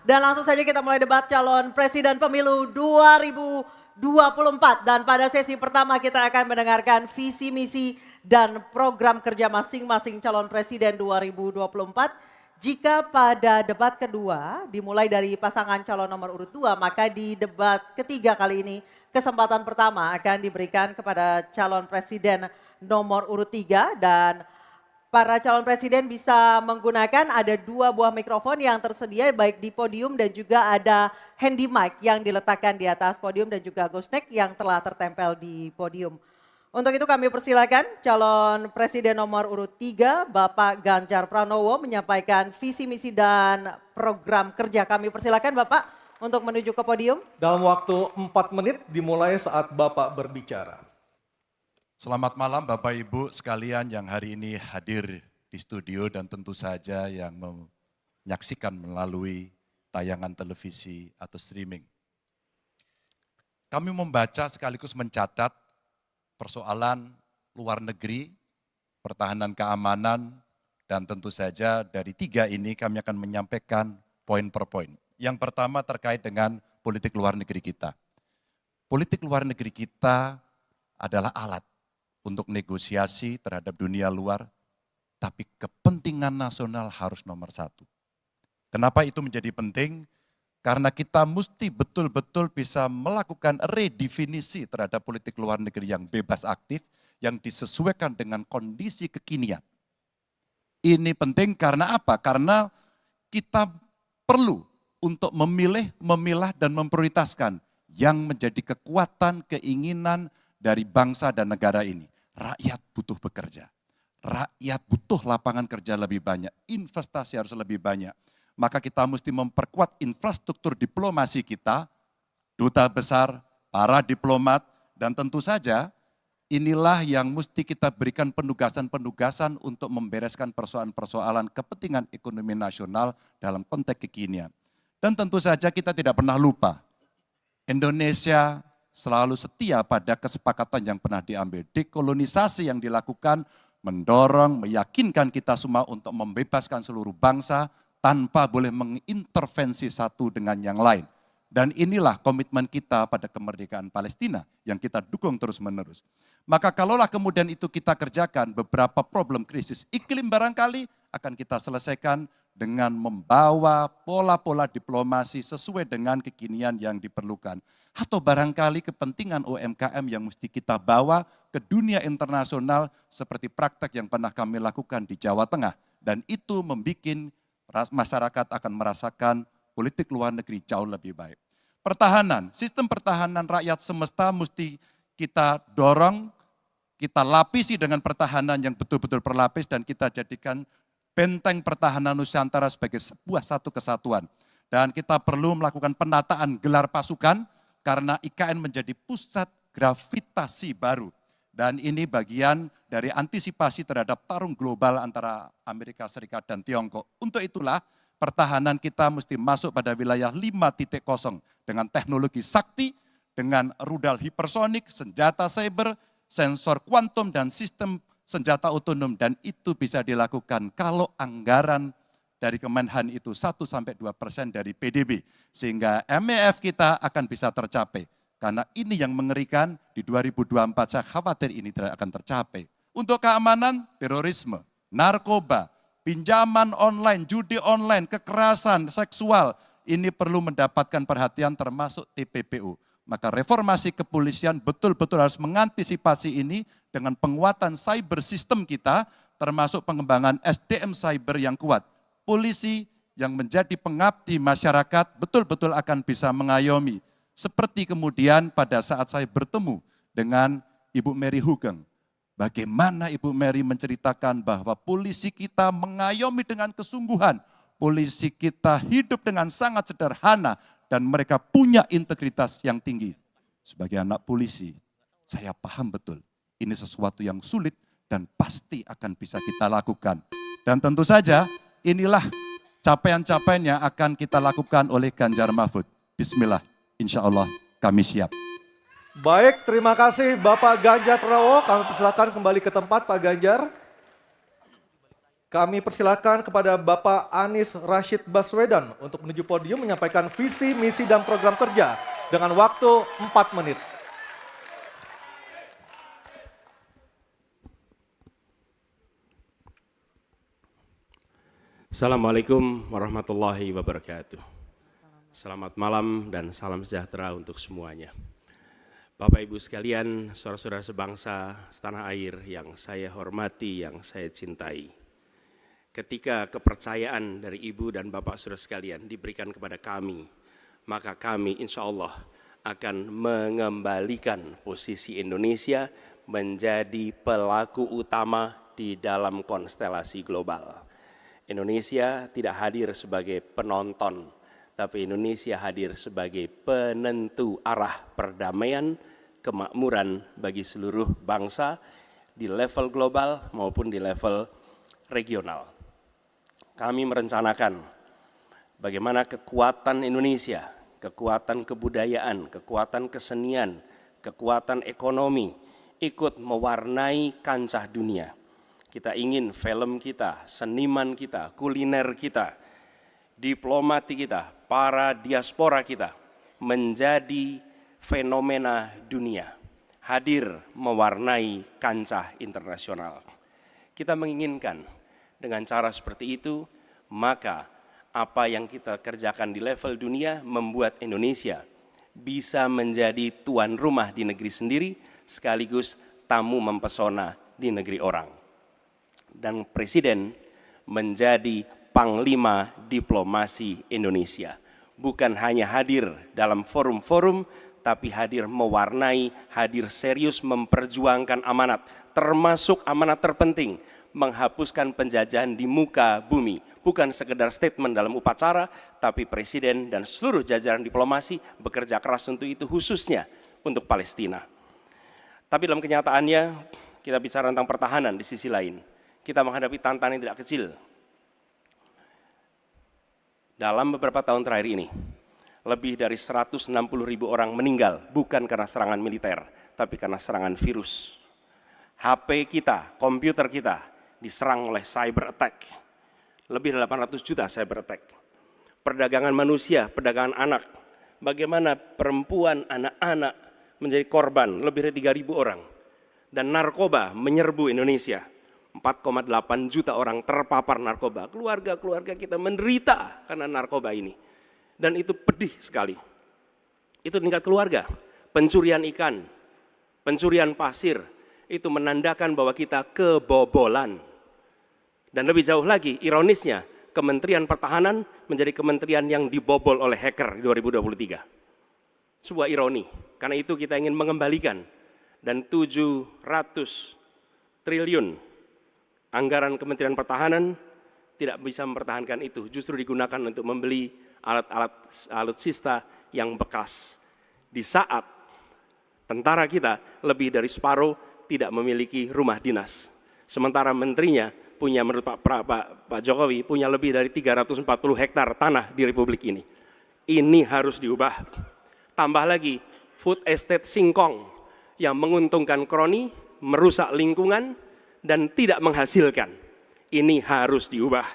Dan langsung saja kita mulai debat calon presiden pemilu 2024. Dan pada sesi pertama kita akan mendengarkan visi misi dan program kerja masing-masing calon presiden 2024. Jika pada debat kedua dimulai dari pasangan calon nomor urut 2, maka di debat ketiga kali ini kesempatan pertama akan diberikan kepada calon presiden nomor urut 3 dan para calon presiden bisa menggunakan ada 2 buah mikrofon yang tersedia baik di podium dan juga ada handy mic yang diletakkan di atas podium dan juga ghost neck yang telah tertempel di podium. Untuk itu kami persilakan calon presiden nomor urut 3 Bapak Ganjar Pranowo menyampaikan visi misi dan program kerja. Kami persilakan Bapak untuk menuju ke podium. Dalam waktu 4 menit dimulai saat Bapak berbicara. Selamat malam Bapak Ibu sekalian yang hari ini hadir di studio dan tentu saja yang menyaksikan melalui tayangan televisi atau streaming. Kami membaca sekaligus mencatat persoalan luar negeri, pertahanan keamanan, dan tentu saja dari 3 ini kami akan menyampaikan poin per poin. Yang pertama terkait dengan politik luar negeri kita. Politik luar negeri kita adalah alat untuk negosiasi terhadap dunia luar, tapi kepentingan nasional harus nomor 1. Kenapa itu menjadi penting? Karena kita mesti betul-betul bisa melakukan redefinisi terhadap politik luar negeri yang bebas aktif, yang disesuaikan dengan kondisi kekinian. Ini penting karena apa? Karena kita perlu untuk memilih, memilah, dan memprioritaskan yang menjadi kekuatan, keinginan dari bangsa dan negara ini. Rakyat butuh bekerja, rakyat butuh lapangan kerja lebih banyak, investasi harus lebih banyak. Maka kita mesti memperkuat infrastruktur diplomasi kita, duta besar, para diplomat, dan tentu saja inilah yang mesti kita berikan penugasan-penugasan untuk membereskan persoalan-persoalan kepentingan ekonomi nasional dalam konteks kekinian. Dan tentu saja kita tidak pernah lupa, Indonesia selalu setia pada kesepakatan yang pernah diambil. Dekolonisasi yang dilakukan mendorong, meyakinkan kita semua untuk membebaskan seluruh bangsa tanpa boleh mengintervensi satu dengan yang lain. Dan inilah komitmen kita pada kemerdekaan Palestina yang kita dukung terus-menerus. Maka kalaulah kemudian itu kita kerjakan, beberapa problem krisis iklim barangkali akan kita selesaikan dengan membawa pola-pola diplomasi sesuai dengan kekinian yang diperlukan. Atau barangkali kepentingan UMKM yang mesti kita bawa ke dunia internasional seperti praktek yang pernah kami lakukan di Jawa Tengah. Dan itu membuat masyarakat akan merasakan politik luar negeri jauh lebih baik. Pertahanan, sistem pertahanan rakyat semesta mesti kita dorong, kita lapisi dengan pertahanan yang betul-betul berlapis dan kita jadikan benteng pertahanan Nusantara sebagai sebuah satu kesatuan. Dan kita perlu melakukan penataan gelar pasukan karena IKN menjadi pusat gravitasi baru. Dan ini bagian dari antisipasi terhadap tarung global antara Amerika Serikat dan Tiongkok. Untuk itulah pertahanan kita mesti masuk pada wilayah 5.0 dengan teknologi sakti, dengan rudal hipersonik, senjata cyber, sensor kuantum, dan sistem senjata otonom, dan itu bisa dilakukan kalau anggaran dari Kemenhan itu 1-2% dari PDB. Sehingga MEF kita akan bisa tercapai. Karena ini yang mengerikan di 2024 saya khawatir ini tidak akan tercapai. Untuk keamanan, terorisme, narkoba, pinjaman online, judi online, kekerasan seksual, ini perlu mendapatkan perhatian termasuk TPPU. Maka reformasi kepolisian betul-betul harus mengantisipasi ini dengan penguatan cyber system kita, termasuk pengembangan SDM cyber yang kuat. Polisi yang menjadi pengabdi masyarakat betul-betul akan bisa mengayomi. Seperti kemudian pada saat saya bertemu dengan Ibu Mary Hugeng. Bagaimana Ibu Mary menceritakan bahwa polisi kita mengayomi dengan kesungguhan. Polisi kita hidup dengan sangat sederhana dan mereka punya integritas yang tinggi. Sebagai anak polisi, saya paham betul ini sesuatu yang sulit dan pasti akan bisa kita lakukan. Dan tentu saja inilah capaian-capaian yang akan kita lakukan oleh Ganjar Mahfud. Bismillah, insya Allah kami siap. Baik, terima kasih Bapak Ganjar Pranowo. Kami persilakan kembali ke tempat Pak Ganjar. kami persilakan kepada Bapak Anies Rashid Baswedan untuk menuju podium menyampaikan visi, misi, dan program kerja dengan waktu 4 menit. Assalamualaikum warahmatullahi wabarakatuh. Selamat malam dan salam sejahtera untuk semuanya. Bapak Ibu sekalian, saudara-saudara sebangsa setanah air yang saya hormati, yang saya cintai. Ketika kepercayaan dari Ibu dan Bapak saudara sekalian diberikan kepada kami, maka kami insya Allah akan mengembalikan posisi Indonesia menjadi pelaku utama di dalam konstelasi global. Indonesia tidak hadir sebagai penonton, tapi Indonesia hadir sebagai penentu arah perdamaian, kemakmuran bagi seluruh bangsa di level global maupun di level regional. Kami merencanakan bagaimana kekuatan Indonesia, kekuatan kebudayaan, kekuatan kesenian, kekuatan ekonomi ikut mewarnai kancah dunia. Kita ingin film kita, seniman kita, kuliner kita, diplomati kita, para diaspora kita menjadi fenomena dunia, hadir mewarnai kancah internasional. Kita menginginkan dengan cara seperti itu, maka apa yang kita kerjakan di level dunia membuat Indonesia bisa menjadi tuan rumah di negeri sendiri sekaligus tamu mempesona di negeri orang. Dan Presiden menjadi Panglima Diplomasi Indonesia. Bukan hanya hadir dalam forum-forum, tapi hadir mewarnai, hadir serius memperjuangkan amanat, termasuk amanat terpenting, menghapuskan penjajahan di muka bumi. Bukan sekedar statement dalam upacara, tapi Presiden dan seluruh jajaran diplomasi bekerja keras untuk itu, khususnya untuk Palestina. Tapi dalam kenyataannya, kita bicara tentang pertahanan di sisi lain. Kita menghadapi tantangan yang tidak kecil. Dalam beberapa tahun terakhir ini, lebih dari 160.000 orang meninggal, bukan karena serangan militer, tapi karena serangan virus. HP kita, komputer kita, diserang oleh cyber attack. Lebih dari 800 juta cyber attack. Perdagangan manusia, perdagangan anak. Bagaimana perempuan, anak-anak menjadi korban, lebih dari 3.000 orang. Dan narkoba menyerbu Indonesia. 4,8 juta orang terpapar narkoba. Keluarga-keluarga kita menderita karena narkoba ini. Dan itu pedih sekali. Itu tingkat keluarga. Pencurian ikan, pencurian pasir, itu menandakan bahwa kita kebobolan. Dan lebih jauh lagi, ironisnya, Kementerian Pertahanan menjadi kementerian yang dibobol oleh hacker di 2023. Sebuah ironi, karena itu kita ingin mengembalikan. Dan 700 triliun anggaran Kementerian Pertahanan tidak bisa mempertahankan itu, justru digunakan untuk membeli alat-alat alutsista yang bekas. Di saat tentara kita lebih dari separuh tidak memiliki rumah dinas. Sementara menterinya punya, menurut Pak Jokowi, punya lebih dari 340 hektar tanah di Republik ini. Ini harus diubah. Tambah lagi, food estate singkong yang menguntungkan kroni, merusak lingkungan, dan tidak menghasilkan. Ini harus diubah.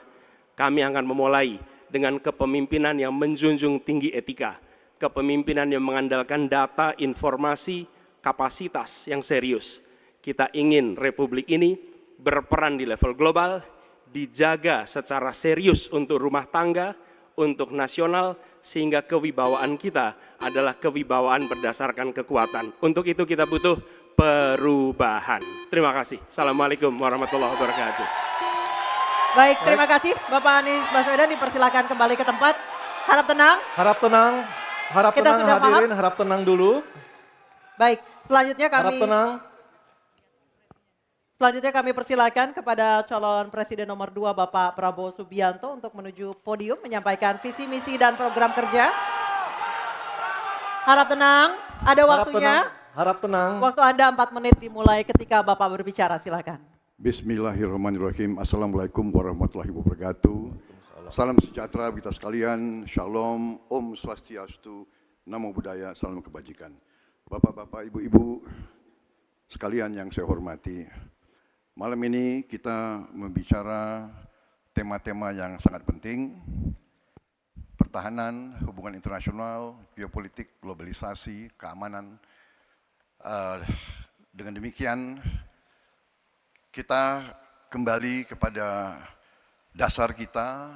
Kami akan memulai dengan kepemimpinan yang menjunjung tinggi etika, kepemimpinan yang mengandalkan data, informasi, kapasitas yang serius. Kita ingin Republik ini berperan di level global, dijaga secara serius untuk rumah tangga, untuk nasional, sehingga kewibawaan kita adalah kewibawaan berdasarkan kekuatan. Untuk itu kita butuh perubahan. Terima kasih. Assalamualaikum warahmatullahi wabarakatuh. Baik, terima kasih Bapak Anies Baswedan, dipersilakan kembali ke tempat. Harap tenang. Harap tenang, harap Kita tenang sudah hadirin, paham? harap tenang dulu. Baik, selanjutnya Harap tenang. kami persilakan kepada calon presiden nomor 2 Bapak Prabowo Subianto untuk menuju podium menyampaikan visi, misi, dan program kerja. Harap tenang, ada waktunya. Harap tenang. Waktu Anda 4 menit dimulai ketika Bapak berbicara, silakan. Bismillahirrahmanirrahim. Assalamualaikum warahmatullahi wabarakatuh. Salam sejahtera kita sekalian. Shalom, Om Swastiastu, Namo Buddhaya, salam kebajikan. Bapak-bapak, ibu-ibu sekalian yang saya hormati. Malam ini kita membicara tema-tema yang sangat penting, pertahanan, hubungan internasional, geopolitik, globalisasi, keamanan. Dengan demikian, kita kembali kepada dasar kita,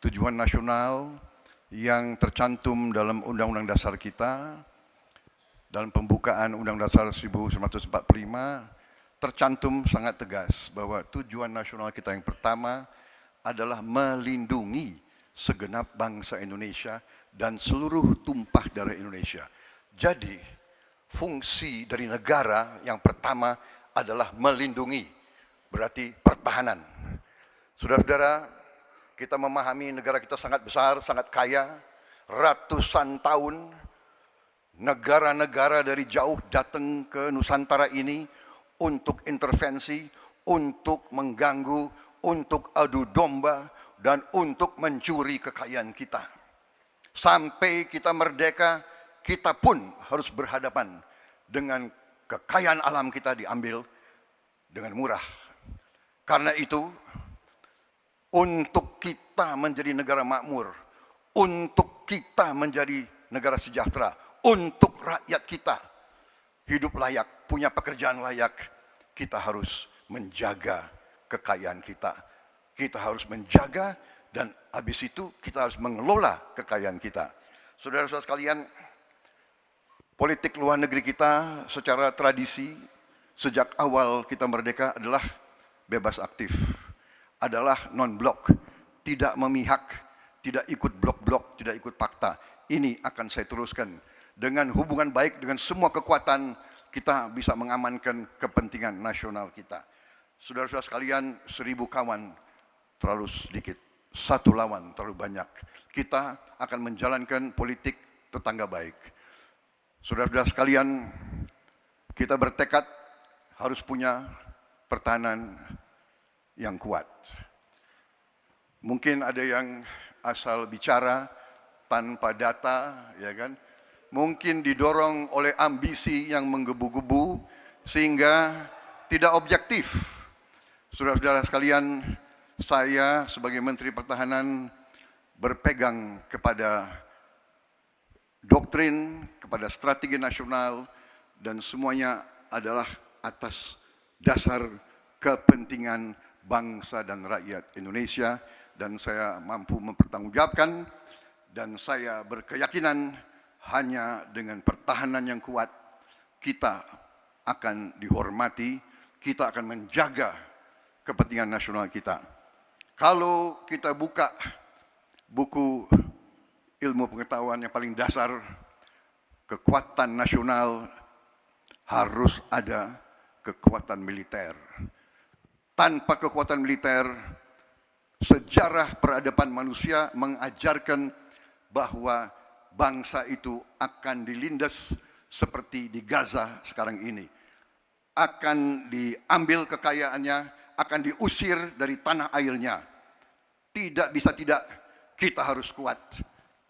tujuan nasional yang tercantum dalam Undang-Undang Dasar kita, dalam pembukaan Undang-Undang Dasar 1945, tercantum sangat tegas bahwa tujuan nasional kita yang pertama adalah melindungi segenap bangsa Indonesia dan seluruh tumpah darah Indonesia. Jadi, fungsi dari negara yang pertama adalah melindungi, berarti pertahanan. Saudara-saudara, kita memahami negara kita sangat besar, sangat kaya, ratusan tahun negara-negara dari jauh datang ke Nusantara ini untuk intervensi, untuk mengganggu, untuk adu domba, dan untuk mencuri kekayaan kita. Sampai kita merdeka, kita pun harus berhadapan dengan kekayaan alam kita diambil dengan murah. Karena itu, untuk kita menjadi negara makmur, untuk kita menjadi negara sejahtera, untuk rakyat kita hidup layak, punya pekerjaan layak, kita harus menjaga kekayaan kita. Kita harus menjaga dan habis itu kita harus mengelola kekayaan kita. Saudara-saudara sekalian, politik luar negeri kita secara tradisi sejak awal kita merdeka adalah bebas aktif, adalah non-blok, tidak memihak, tidak ikut blok-blok, tidak ikut fakta. Ini akan saya teruskan. Dengan hubungan baik dengan semua kekuatan, kita bisa mengamankan kepentingan nasional kita. Saudara-saudara sekalian, 1000 kawan terlalu sedikit, 1 lawan terlalu banyak. Kita akan menjalankan politik tetangga baik. Saudara-saudara sekalian, kita bertekad harus punya pertahanan yang kuat. Mungkin ada yang asal bicara tanpa data, ya kan? Mungkin didorong oleh ambisi yang menggebu-gebu sehingga tidak objektif. Saudara-saudara sekalian, saya sebagai Menteri Pertahanan berpegang kepada doktrin, kepada strategi nasional, dan semuanya adalah atas dasar kepentingan bangsa dan rakyat Indonesia, dan saya mampu mempertanggungjawabkan, dan saya berkeyakinan hanya dengan pertahanan yang kuat kita akan dihormati, kita akan menjaga kepentingan nasional kita. Kalau kita buka buku ilmu pengetahuan yang paling dasar, kekuatan nasional harus ada kekuatan militer. Tanpa kekuatan militer, sejarah peradaban manusia mengajarkan bahwa bangsa itu akan dilindas seperti di Gaza sekarang ini. Akan diambil kekayaannya, akan diusir dari tanah airnya. Tidak bisa tidak, kita harus kuat.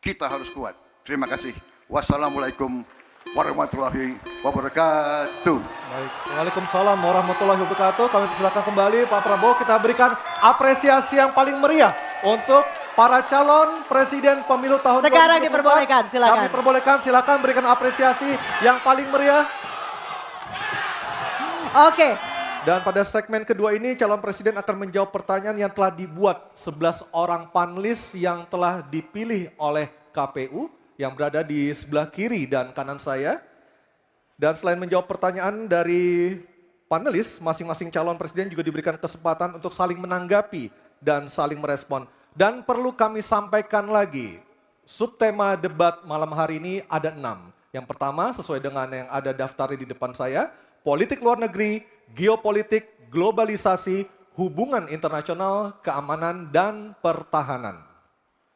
Kita harus kuat. Terima kasih. Wassalamualaikum warahmatullahi wabarakatuh. Baik, waalaikumsalam warahmatullahi wabarakatuh. Kami persilakan kembali Pak Prabowo, kita berikan apresiasi yang paling meriah untuk para calon presiden pemilu tahun 2024. Sekarang diperbolehkan, silakan. Kami perbolehkan, silakan berikan apresiasi yang paling meriah. Oke. Dan pada segmen kedua ini calon presiden akan menjawab pertanyaan yang telah dibuat 11 orang panelis yang telah dipilih oleh KPU yang berada di sebelah kiri dan kanan saya. Dan selain menjawab pertanyaan dari panelis, masing-masing calon presiden juga diberikan kesempatan untuk saling menanggapi dan saling merespon. Dan perlu kami sampaikan lagi, subtema debat malam hari ini ada 6. Yang pertama sesuai dengan yang ada daftarnya di depan saya, politik luar negeri, geopolitik, globalisasi, hubungan internasional, keamanan, dan pertahanan.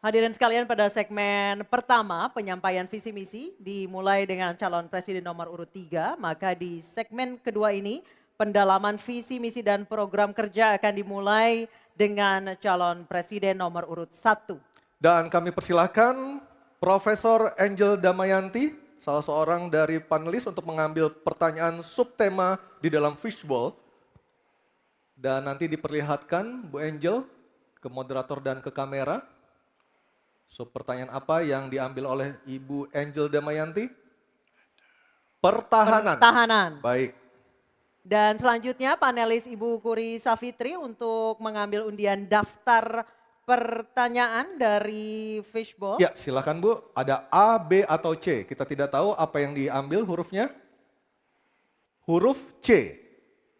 Hadirin sekalian, pada segmen pertama penyampaian visi misi dimulai dengan calon presiden nomor urut 3, maka di segmen kedua ini pendalaman visi misi dan program kerja akan dimulai dengan calon presiden nomor urut 1. Dan kami persilahkan Profesor Angel Damayanti, salah seorang dari panelis untuk mengambil pertanyaan subtema di dalam fishbowl. Dan nanti diperlihatkan Bu Angel ke moderator dan ke kamera. So, pertanyaan apa yang diambil oleh Ibu Angel Damayanti? Pertahanan. Pertahanan. Baik. Dan selanjutnya panelis Ibu Kuri Safitri untuk mengambil undian daftar pertanyaan dari Fishbowl. Ya, silakan Bu. Ada A, B, atau C. Kita tidak tahu apa yang diambil hurufnya. Huruf C.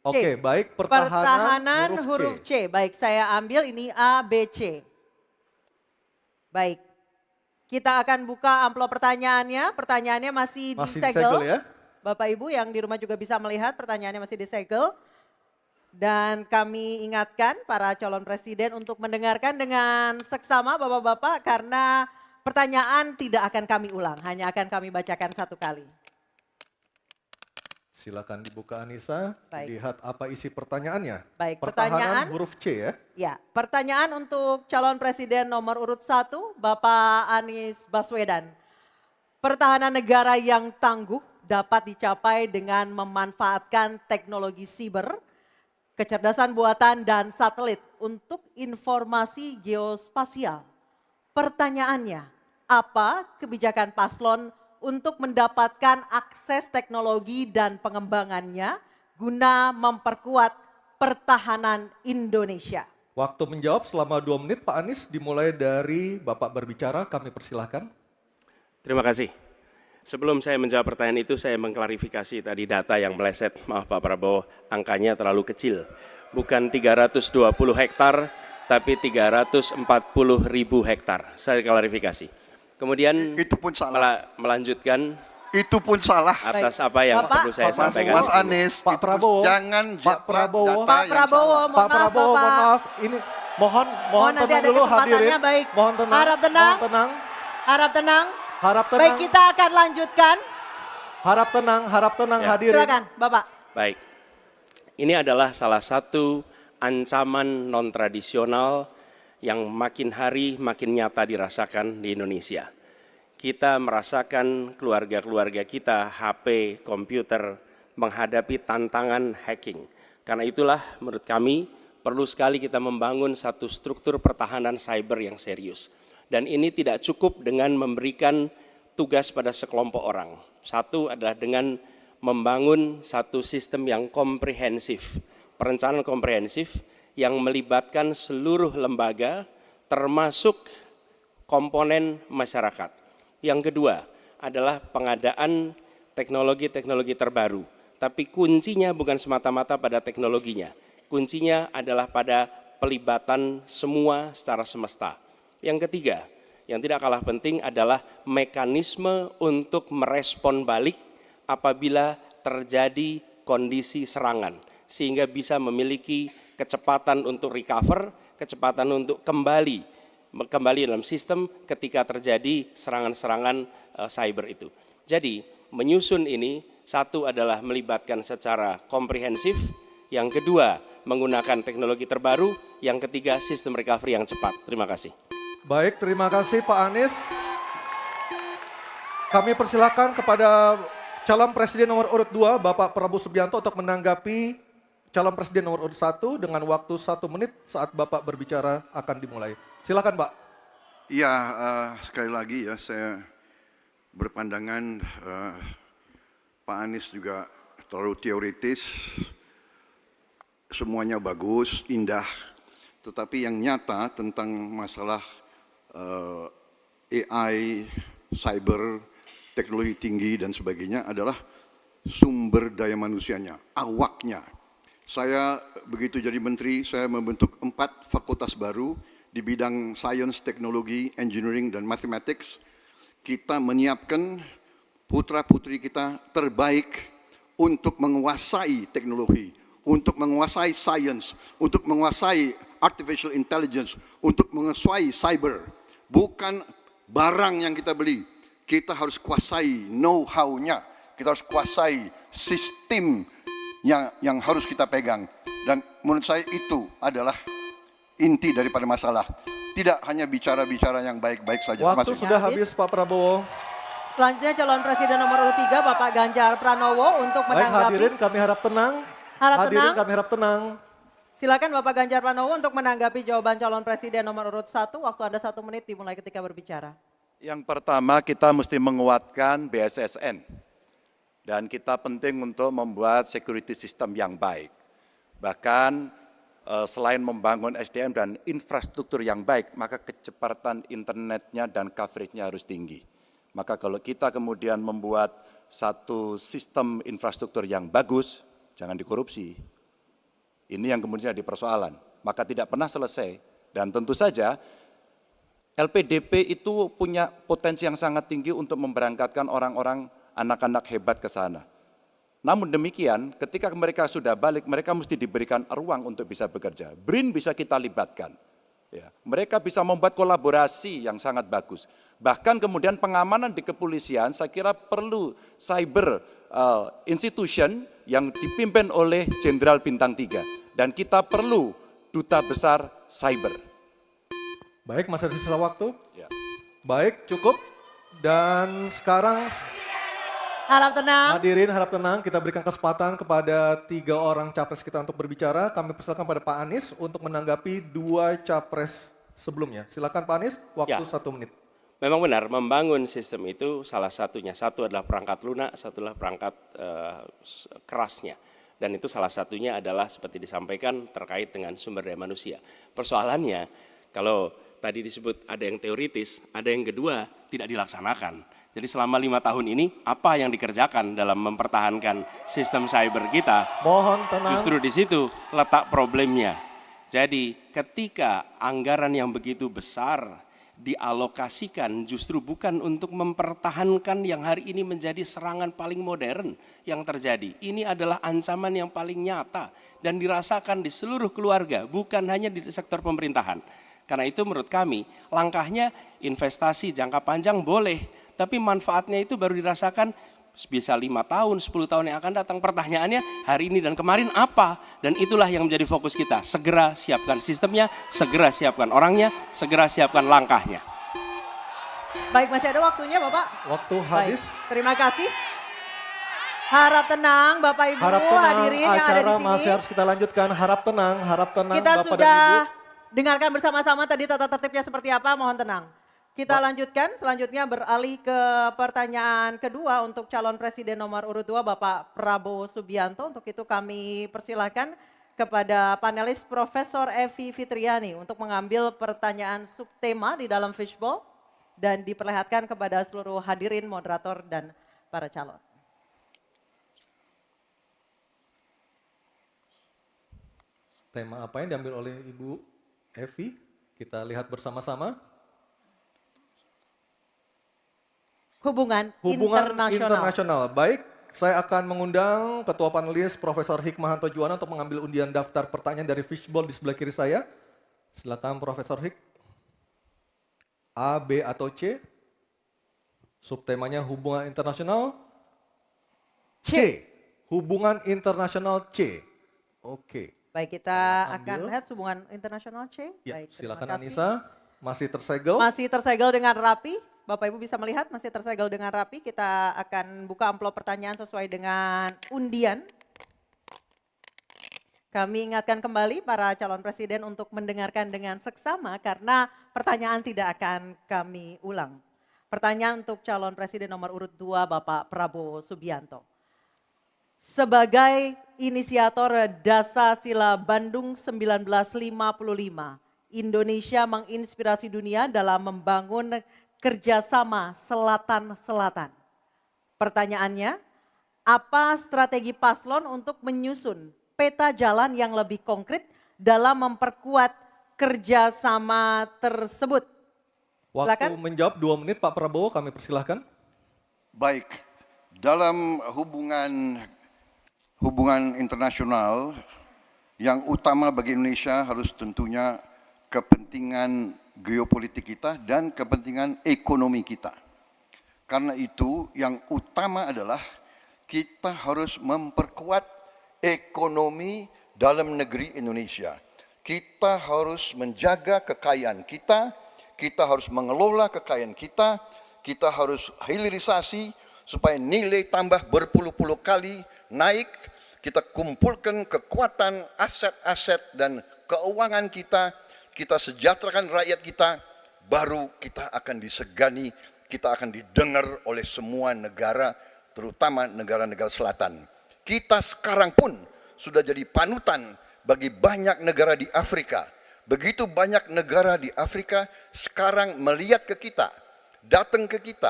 Oke, baik. Pertahanan huruf C. Baik, saya ambil ini A, B, C. Baik. Kita akan buka amplop pertanyaannya. Pertanyaannya masih disegel. Ya. Bapak Ibu yang di rumah juga bisa melihat pertanyaannya masih disegel. Dan kami ingatkan para calon presiden untuk mendengarkan dengan seksama Bapak-Bapak karena pertanyaan tidak akan kami ulang, hanya akan kami bacakan satu kali. Silakan dibuka Anissa, Baik. lihat apa isi pertanyaannya. Baik, Pertahanan pertanyaan huruf C ya. Ya, pertanyaan untuk calon presiden nomor urut 1 Bapak Anies Baswedan. Pertahanan negara yang tangguh dapat dicapai dengan memanfaatkan teknologi siber, kecerdasan buatan dan satelit untuk informasi geospasial. Pertanyaannya, apa kebijakan paslon untuk mendapatkan akses teknologi dan pengembangannya guna memperkuat pertahanan Indonesia? Waktu menjawab selama 2 menit Pak Anies, dimulai dari Bapak berbicara, kami persilahkan. Terima kasih. Sebelum saya menjawab pertanyaan itu, saya mengklarifikasi tadi data yang meleset. Maaf Pak Prabowo, angkanya terlalu kecil. Bukan 320 hektar, tapi 340.000 hektar. Saya klarifikasi. Kemudian Itu pun salah. melanjutkan Itu pun salah. atas apa yang Bapak, perlu saya sampaikan. Mas Anies, Pak itu Prabowo, jangan Pak Prabowo, data Pak yang Prabowo, salah. mohon Pak maaf Prabowo, Bapak. mohon maaf, ini mohon nanti tenang ada dulu kesempatannya, hadirin. baik. Mohon tenang, Harap tenang. mohon tenang, Harap tenang. harap tenang, Baik, kita akan lanjutkan. harap tenang Ya. hadirin. Silakan Bapak. Baik, ini adalah salah satu ancaman non-tradisional yang makin hari makin nyata dirasakan di Indonesia. Kita merasakan keluarga-keluarga kita, HP, komputer, menghadapi tantangan hacking. Karena itulah menurut kami perlu sekali kita membangun satu struktur pertahanan cyber yang serius. Dan ini tidak cukup dengan memberikan tugas pada sekelompok orang. Satu adalah dengan membangun satu sistem yang komprehensif, perencanaan komprehensif yang melibatkan seluruh lembaga termasuk komponen masyarakat. Yang kedua adalah pengadaan teknologi-teknologi terbaru, tapi kuncinya bukan semata-mata pada teknologinya. Kuncinya adalah pada pelibatan semua secara semesta. Yang ketiga, yang tidak kalah penting adalah mekanisme untuk merespon balik apabila terjadi kondisi serangan. Sehingga bisa memiliki kecepatan untuk recover, kecepatan untuk kembali dalam sistem ketika terjadi serangan-serangan cyber itu. Jadi menyusun ini, satu adalah melibatkan secara komprehensif, yang kedua menggunakan teknologi terbaru, yang ketiga sistem recovery yang cepat. Terima kasih. Baik, terima kasih Pak Anies. Kami persilakan kepada calon presiden nomor urut 2, Bapak Prabowo Subianto untuk menanggapi calon presiden nomor urut 1 dengan waktu 1 menit saat Bapak berbicara akan dimulai. Silakan Pak. Ya, sekali lagi ya saya berpandangan Pak Anies juga terlalu teoritis, semuanya bagus, indah, tetapi yang nyata tentang masalah AI, cyber, teknologi tinggi dan sebagainya adalah sumber daya manusianya, awaknya. Saya begitu jadi menteri, saya membentuk 4 fakultas baru di bidang science, teknologi, engineering, dan mathematics. Kita menyiapkan putra-putri kita terbaik untuk menguasai teknologi, untuk menguasai science, untuk menguasai artificial intelligence, untuk menguasai cyber. Bukan barang yang kita beli, kita harus kuasai know-how-nya, kita harus kuasai sistem yang harus kita pegang. Dan menurut saya itu adalah inti daripada masalah. Tidak hanya bicara-bicara yang baik-baik saja. Waktu sudah habis Pak Prabowo. Selanjutnya calon presiden nomor urut 3 Bapak Ganjar Pranowo untuk Baik menanggapi. hadirin kami harap tenang. Harap Hadirin tenang. kami harap tenang. Silakan Bapak Ganjar Pranowo untuk menanggapi jawaban calon presiden nomor urut 1. Waktu Anda 1 menit dimulai ketika berbicara. Yang pertama kita mesti menguatkan BSSN. Dan kita penting untuk membuat security system yang baik. Bahkan selain membangun SDM dan infrastruktur yang baik, maka kecepatan internetnya dan coveragenya harus tinggi. Maka kalau kita kemudian membuat satu sistem infrastruktur yang bagus, jangan dikorupsi. Ini yang kemudian jadi persoalan. Maka tidak pernah selesai. Dan tentu saja LPDP itu punya potensi yang sangat tinggi untuk memberangkatkan orang-orang anak-anak hebat ke sana. Namun demikian, ketika mereka sudah balik, mereka mesti diberikan ruang untuk bisa bekerja. BRIN bisa kita libatkan. Ya, mereka bisa membuat kolaborasi yang sangat bagus. Bahkan kemudian pengamanan di kepolisian, saya kira perlu cyber institution yang dipimpin oleh Jenderal Bintang 3. Dan kita perlu duta besar cyber. Baik, masih ada sisa waktu. Ya. Baik, cukup. Dan sekarang Harap tenang. hadirin harap tenang, kita berikan kesempatan kepada 3 orang capres kita untuk berbicara. Kami persilakan pada Pak Anies untuk menanggapi 2 capres sebelumnya. Silakan Pak Anies, waktu 1 menit. Memang benar, membangun sistem itu salah satunya. Satu adalah perangkat lunak, satu adalah perangkat kerasnya. Dan itu salah satunya adalah seperti disampaikan terkait dengan sumber daya manusia. Persoalannya, kalau tadi disebut ada yang teoritis, ada yang kedua tidak dilaksanakan. Jadi selama 5 tahun ini, apa yang dikerjakan dalam mempertahankan sistem cyber kita? Mohon tenang. Justru di situ letak problemnya. Jadi ketika anggaran yang begitu besar dialokasikan justru bukan untuk mempertahankan yang hari ini menjadi serangan paling modern yang terjadi. Ini adalah ancaman yang paling nyata dan dirasakan di seluruh keluarga, bukan hanya di sektor pemerintahan. Karena itu menurut kami langkahnya investasi jangka panjang boleh, tapi manfaatnya itu baru dirasakan bisa 5 tahun, 10 tahun yang akan datang. Pertanyaannya hari ini dan kemarin apa? Dan itulah yang menjadi fokus kita. Segera siapkan sistemnya, segera siapkan orangnya, segera siapkan langkahnya. Baik, masih ada waktunya Bapak. Waktu Baik, habis. terima kasih. Harap tenang Bapak Ibu Harap tenang, hadirin yang ada acara di sini. masih harus kita lanjutkan. Harap tenang Kita Bapak sudah dan Ibu. dengarkan bersama-sama tadi tata tertibnya seperti apa, mohon tenang. Kita lanjutkan, selanjutnya beralih ke pertanyaan kedua untuk calon presiden nomor urut 2 Bapak Prabowo Subianto. Untuk itu kami persilahkan kepada panelis Profesor Evi Fitriani untuk mengambil pertanyaan subtema di dalam fishbowl dan diperlihatkan kepada seluruh hadirin, moderator, dan para calon. Tema apa yang diambil oleh Ibu Evi? Kita lihat bersama-sama. Hubungan Internasional. internasional. Baik, saya akan mengundang Ketua Panelis Profesor Hikmahanto Juwana untuk mengambil undian daftar pertanyaan dari fishbowl di sebelah kiri saya. Silakan Profesor Hik. A, B, atau C? Subtemanya hubungan internasional. C. Hubungan internasional C. Oke. Baik, kita Saya akan ambil. lihat hubungan internasional C. Ya, Baik, terima silakan kasih. Anissa. Masih tersegel. Masih tersegel dengan rapi. Bapak Ibu bisa melihat masih tersegel dengan rapi. Kita akan buka amplop pertanyaan sesuai dengan undian. Kami ingatkan kembali para calon presiden untuk mendengarkan dengan seksama karena pertanyaan tidak akan kami ulang. Pertanyaan untuk calon presiden nomor urut 2 Bapak Prabowo Subianto. Sebagai inisiator Dasasila Bandung 1955, Indonesia menginspirasi dunia dalam membangun kerjasama selatan-selatan. Pertanyaannya, apa strategi paslon untuk menyusun peta jalan yang lebih konkret dalam memperkuat kerjasama tersebut? Waktu Silakan. menjawab 2 menit Pak Prabowo, kami persilahkan. Baik, dalam hubungan internasional yang utama bagi Indonesia harus tentunya kepentingan geopolitik kita dan kepentingan ekonomi kita. Karena itu yang utama adalah kita harus memperkuat ekonomi dalam negeri Indonesia. Kita harus menjaga kekayaan kita harus mengelola kekayaan kita harus hilirisasi supaya nilai tambah berpuluh-puluh kali naik. kita kumpulkan kekuatan aset-aset dan keuangan kita, kita sejahterakan rakyat kita, baru kita akan disegani, kita akan didengar oleh semua negara, terutama negara-negara selatan. Kita sekarang pun sudah jadi panutan bagi banyak negara di Afrika. Begitu banyak negara di Afrika sekarang melihat ke kita, datang ke kita,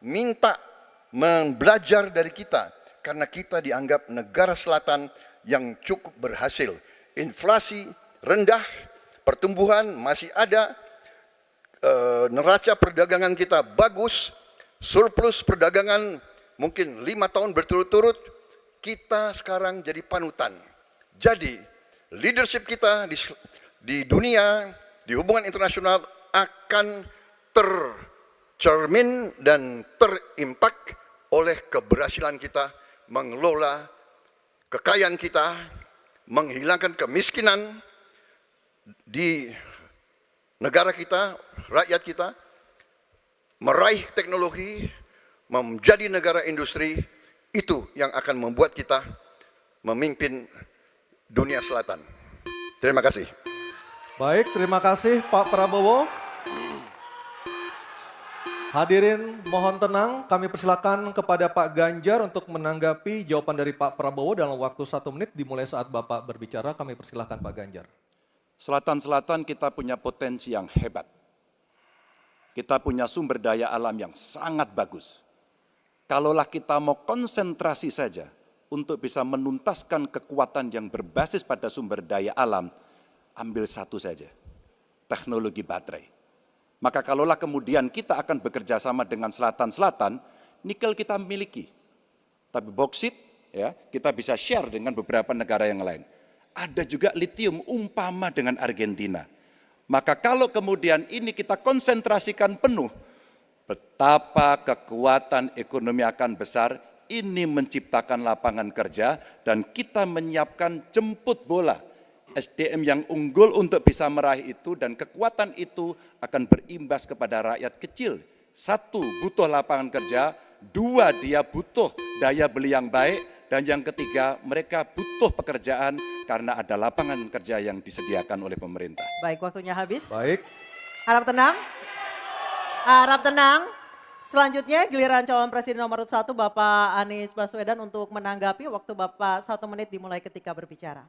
minta belajar dari kita, karena kita dianggap negara selatan yang cukup berhasil. Inflasi rendah, pertumbuhan masih ada, neraca perdagangan kita bagus, surplus perdagangan mungkin 5 tahun berturut-turut, kita sekarang jadi panutan. Jadi leadership kita di dunia, di hubungan internasional akan tercermin dan terimpak oleh keberhasilan kita mengelola kekayaan kita, menghilangkan kemiskinan di negara kita, rakyat kita, meraih teknologi, menjadi negara industri, itu yang akan membuat kita memimpin dunia selatan. Terima kasih. Baik, terima kasih Pak Prabowo. Hadirin mohon tenang, kami persilakan kepada Pak Ganjar untuk menanggapi jawaban dari Pak Prabowo dalam waktu 1 menit dimulai saat Bapak berbicara. Kami persilakan Pak Ganjar. Selatan-selatan kita punya potensi yang hebat. Kita punya sumber daya alam yang sangat bagus. Kalaulah kita mau konsentrasi saja untuk bisa menuntaskan kekuatan yang berbasis pada sumber daya alam, ambil satu saja, teknologi baterai. Maka kalaulah kemudian kita akan bekerja sama dengan selatan-selatan, nikel kita miliki. Tapi boksit, ya, kita bisa share dengan beberapa negara yang lain. Ada juga litium umpama dengan Argentina. Maka kalau kemudian ini kita konsentrasikan penuh, betapa kekuatan ekonomi akan besar, ini menciptakan lapangan kerja, dan kita menyiapkan jemput bola SDM yang unggul untuk bisa meraih itu, dan kekuatan itu akan berimbas kepada rakyat kecil. 1, butuh lapangan kerja, 2, dia butuh daya beli yang baik, dan yang ketiga, mereka butuh pekerjaan karena ada lapangan kerja yang disediakan oleh pemerintah. Baik, waktunya habis. Baik. Harap tenang. Harap tenang. Selanjutnya giliran calon presiden nomor 1 Bapak Anies Baswedan untuk menanggapi. Waktu Bapak 1 menit dimulai ketika berbicara.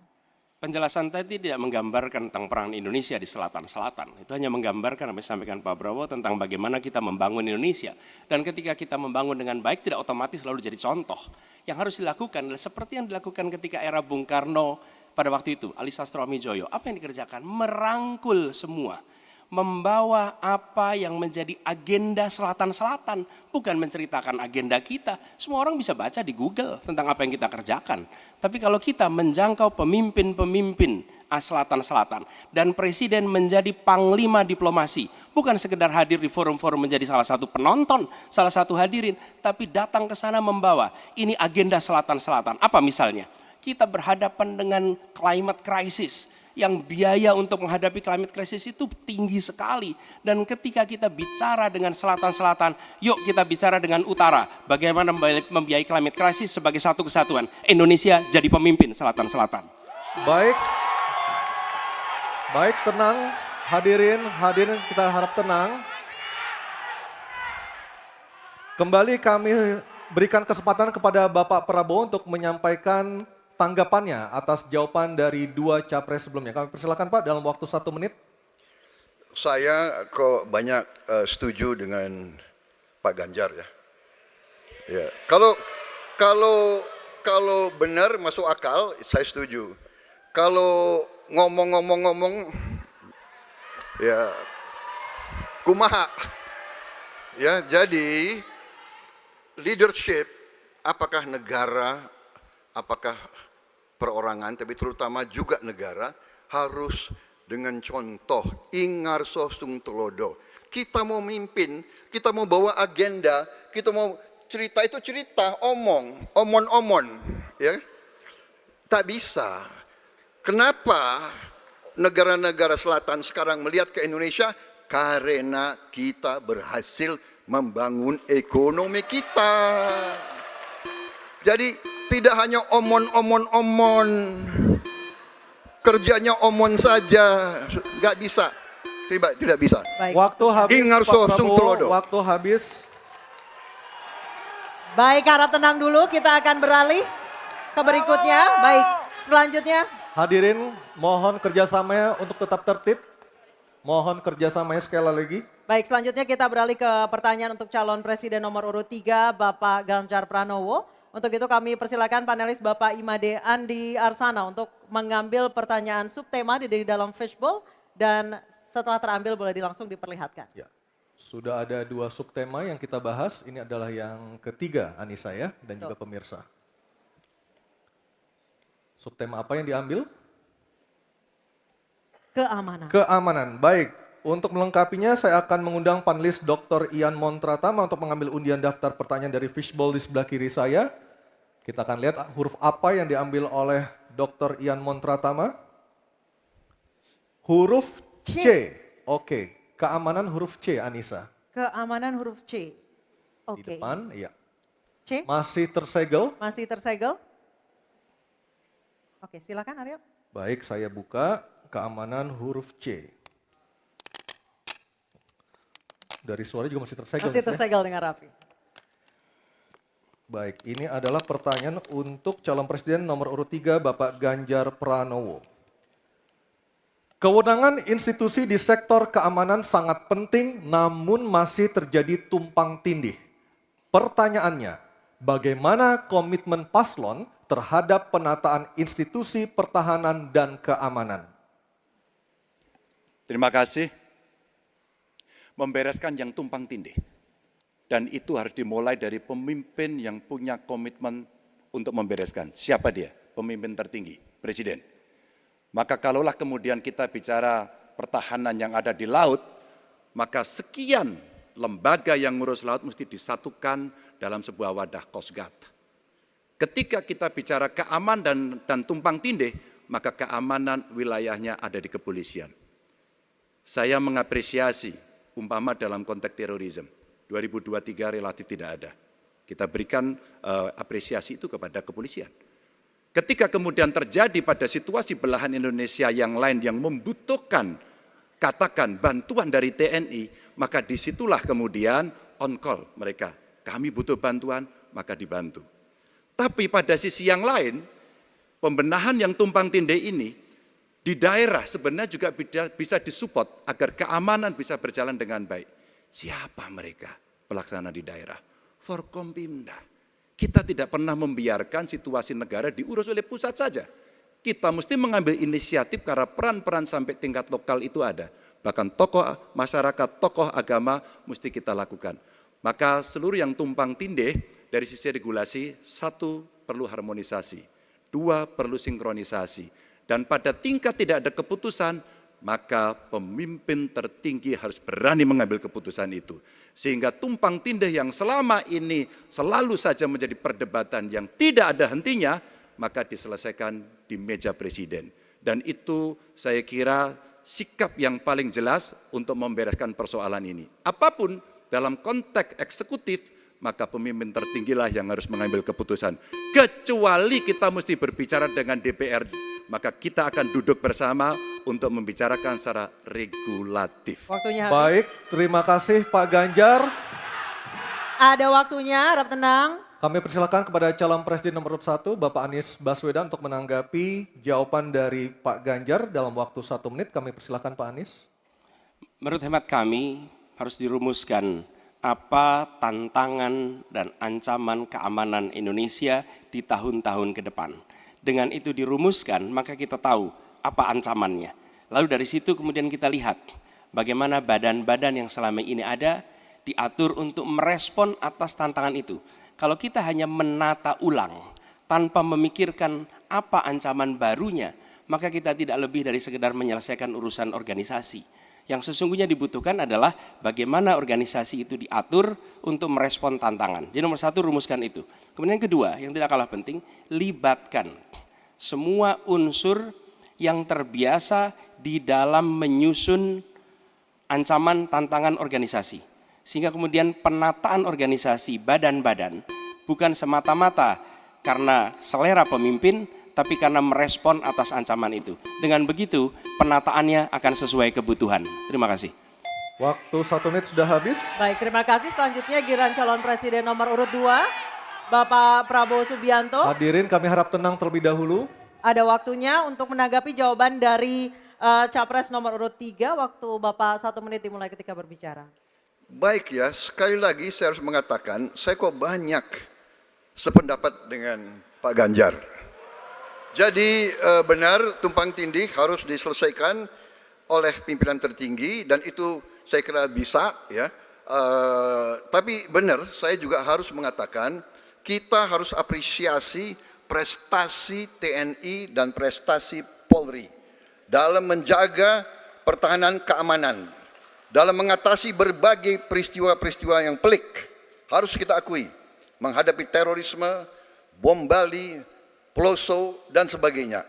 Penjelasan tadi tidak menggambarkan tentang peran Indonesia di selatan-selatan. Itu hanya menggambarkan apa yang disampaikan Pak Prabowo tentang bagaimana kita membangun Indonesia. Dan ketika kita membangun dengan baik tidak otomatis lalu jadi contoh. Yang harus dilakukan adalah seperti yang dilakukan ketika era Bung Karno pada waktu itu, Ali Sastroamidjojo. Apa yang dikerjakan? Merangkul semua. Membawa apa yang menjadi agenda selatan-selatan, bukan menceritakan agenda kita. Semua orang bisa baca di Google tentang apa yang kita kerjakan. Tapi kalau kita menjangkau pemimpin-pemimpin selatan-selatan dan presiden menjadi panglima diplomasi, bukan sekedar hadir di forum-forum menjadi salah satu penonton, salah satu hadirin, tapi datang ke sana membawa ini agenda selatan-selatan. Apa misalnya? Kita berhadapan dengan climate crisis, yang biaya untuk menghadapi climate crisis itu tinggi sekali. Dan ketika kita bicara dengan selatan-selatan, yuk kita bicara dengan utara. Bagaimana membiayai climate crisis sebagai satu kesatuan. Indonesia jadi pemimpin selatan-selatan. Baik. Baik, tenang. Hadirin kita harap tenang. Kembali kami berikan kesempatan kepada Bapak Prabowo untuk menyampaikan tanggapannya atas jawaban dari 2 capres sebelumnya. Kami persilakan Pak dalam waktu 1 menit. Saya kok banyak setuju dengan Pak Ganjar ya. Ya, kalau benar masuk akal, saya setuju. Kalau ngomong-ngomong ya kumaha. Ya, jadi leadership apakah negara, apakah perorangan, tapi terutama juga negara, harus dengan contoh, ingarso sung telodo. Kita mau mimpin, kita mau bawa agenda, kita mau cerita itu cerita, omon, ya. Tak bisa. Kenapa negara-negara selatan sekarang melihat ke Indonesia? Karena kita berhasil membangun ekonomi kita. Jadi Tidak hanya omon. Kerjanya omon saja. Nggak bisa. Tidak bisa. Baik. Waktu habis, Ingarso Pak Sung Prabowo. Tulodo. Waktu habis. Baik, harap tenang dulu. Kita akan beralih ke berikutnya. Baik, selanjutnya. Hadirin, mohon kerjasamanya untuk tetap tertib. Mohon kerjasamanya sekali lagi. Baik, selanjutnya kita beralih ke pertanyaan untuk calon presiden nomor urut 3, Bapak Ganjar Pranowo. Untuk itu kami persilakan panelis Bapak Imade Andi Arsana untuk mengambil pertanyaan subtema di dalam fishbowl dan setelah terambil boleh langsung diperlihatkan. Ya, sudah ada 2 subtema yang kita bahas. Ini adalah yang ketiga, Anissa ya, dan juga pemirsa. Subtema apa yang diambil? Keamanan. Keamanan. Baik, untuk melengkapinya saya akan mengundang panelis Dr. Ian Montratama untuk mengambil undian daftar pertanyaan dari fishbowl di sebelah kiri saya. Kita akan lihat huruf apa yang diambil oleh Dr. Ian Montratama. Huruf C. Oke, keamanan huruf C, Anissa. Keamanan huruf C. Di Oke. depan, iya. C Masih tersegel. masih tersegel. Oke, silakan Aryo. Baik, saya buka keamanan huruf C. Dari suara juga masih tersegel. Masih Mas, ya? tersegel dengan rapi. Baik, ini adalah pertanyaan untuk calon presiden nomor urut 3, Bapak Ganjar Pranowo. Kewenangan institusi di sektor keamanan sangat penting, namun masih terjadi tumpang tindih. Pertanyaannya, bagaimana komitmen paslon terhadap penataan institusi pertahanan dan keamanan? Terima kasih. Membereskan yang tumpang tindih. Dan itu harus dimulai dari pemimpin yang punya komitmen untuk membereskan. Siapa dia? Pemimpin tertinggi, Presiden. Maka kalaulah kemudian kita bicara pertahanan yang ada di laut, maka sekian lembaga yang ngurus laut mesti disatukan dalam sebuah wadah Coast Guard. Ketika kita bicara keamanan dan tumpang tindih, maka keamanan wilayahnya ada di kepolisian. Saya mengapresiasi umpama dalam konteks terorisme, 2023 relatif tidak ada. Kita berikan apresiasi itu kepada kepolisian. Ketika kemudian terjadi pada situasi belahan Indonesia yang lain yang membutuhkan, katakan bantuan dari TNI, maka disitulah kemudian on call mereka. Kami butuh bantuan, maka dibantu. Tapi pada sisi yang lain, pembenahan yang tumpang tindih ini, di daerah sebenarnya juga bisa disupport agar keamanan bisa berjalan dengan baik. Siapa mereka pelaksana di daerah? Forkompimda. Kita tidak pernah membiarkan situasi negara diurus oleh pusat saja. Kita mesti mengambil inisiatif karena peran-peran sampai tingkat lokal itu ada. Bahkan tokoh masyarakat, tokoh agama mesti kita lakukan. Maka seluruh yang tumpang tindih dari sisi regulasi, 1 perlu harmonisasi, 2 perlu sinkronisasi. Dan pada tingkat tidak ada keputusan, maka pemimpin tertinggi harus berani mengambil keputusan itu. Sehingga tumpang tindih yang selama ini selalu saja menjadi perdebatan yang tidak ada hentinya, maka diselesaikan di meja presiden. Dan itu saya kira sikap yang paling jelas untuk membereskan persoalan ini. Apapun dalam konteks eksekutif, maka pemimpin tertinggilah yang harus mengambil keputusan. Kecuali kita mesti berbicara dengan DPR, maka kita akan duduk bersama untuk membicarakan secara regulatif. Waktunya habis. Baik, terima kasih Pak Ganjar. Ada waktunya, harap tenang. Kami persilakan kepada calon presiden nomor 1, Bapak Anies Baswedan untuk menanggapi jawaban dari Pak Ganjar dalam waktu 1 menit. Kami persilakan Pak Anies. Menurut hemat kami harus dirumuskan apa tantangan dan ancaman keamanan Indonesia di tahun-tahun ke depan. Dengan itu dirumuskan, maka kita tahu apa ancamannya. Lalu dari situ kemudian kita lihat bagaimana badan-badan yang selama ini ada diatur untuk merespon atas tantangan itu. Kalau kita hanya menata ulang tanpa memikirkan apa ancaman barunya, maka kita tidak lebih dari sekedar menyelesaikan urusan organisasi. Yang sesungguhnya dibutuhkan adalah bagaimana organisasi itu diatur untuk merespon tantangan. Jadi nomor 1 rumuskan itu. Kemudian yang kedua, yang tidak kalah penting, libatkan semua unsur yang terbiasa di dalam menyusun ancaman tantangan organisasi. Sehingga kemudian penataan organisasi badan-badan bukan semata-mata karena selera pemimpin, tapi karena merespon atas ancaman itu. Dengan begitu, penataannya akan sesuai kebutuhan. Terima kasih. Waktu 1 menit sudah habis. Baik, terima kasih. Selanjutnya giliran calon presiden nomor urut 2, Bapak Prabowo Subianto. Hadirin kami harap tenang terlebih dahulu. Ada waktunya untuk menanggapi jawaban dari Capres nomor urut 3. Waktu Bapak 1 menit dimulai ketika berbicara. Baik ya, sekali lagi saya harus mengatakan, saya kok banyak sependapat dengan Pak Ganjar. Jadi benar tumpang tindih harus diselesaikan oleh pimpinan tertinggi dan itu saya kira bisa ya. Tapi benar saya juga harus mengatakan kita harus apresiasi prestasi TNI dan prestasi Polri dalam menjaga pertahanan keamanan, dalam mengatasi berbagai peristiwa-peristiwa yang pelik. Harus kita akui, menghadapi terorisme, bom Bali, Peloso, dan sebagainya.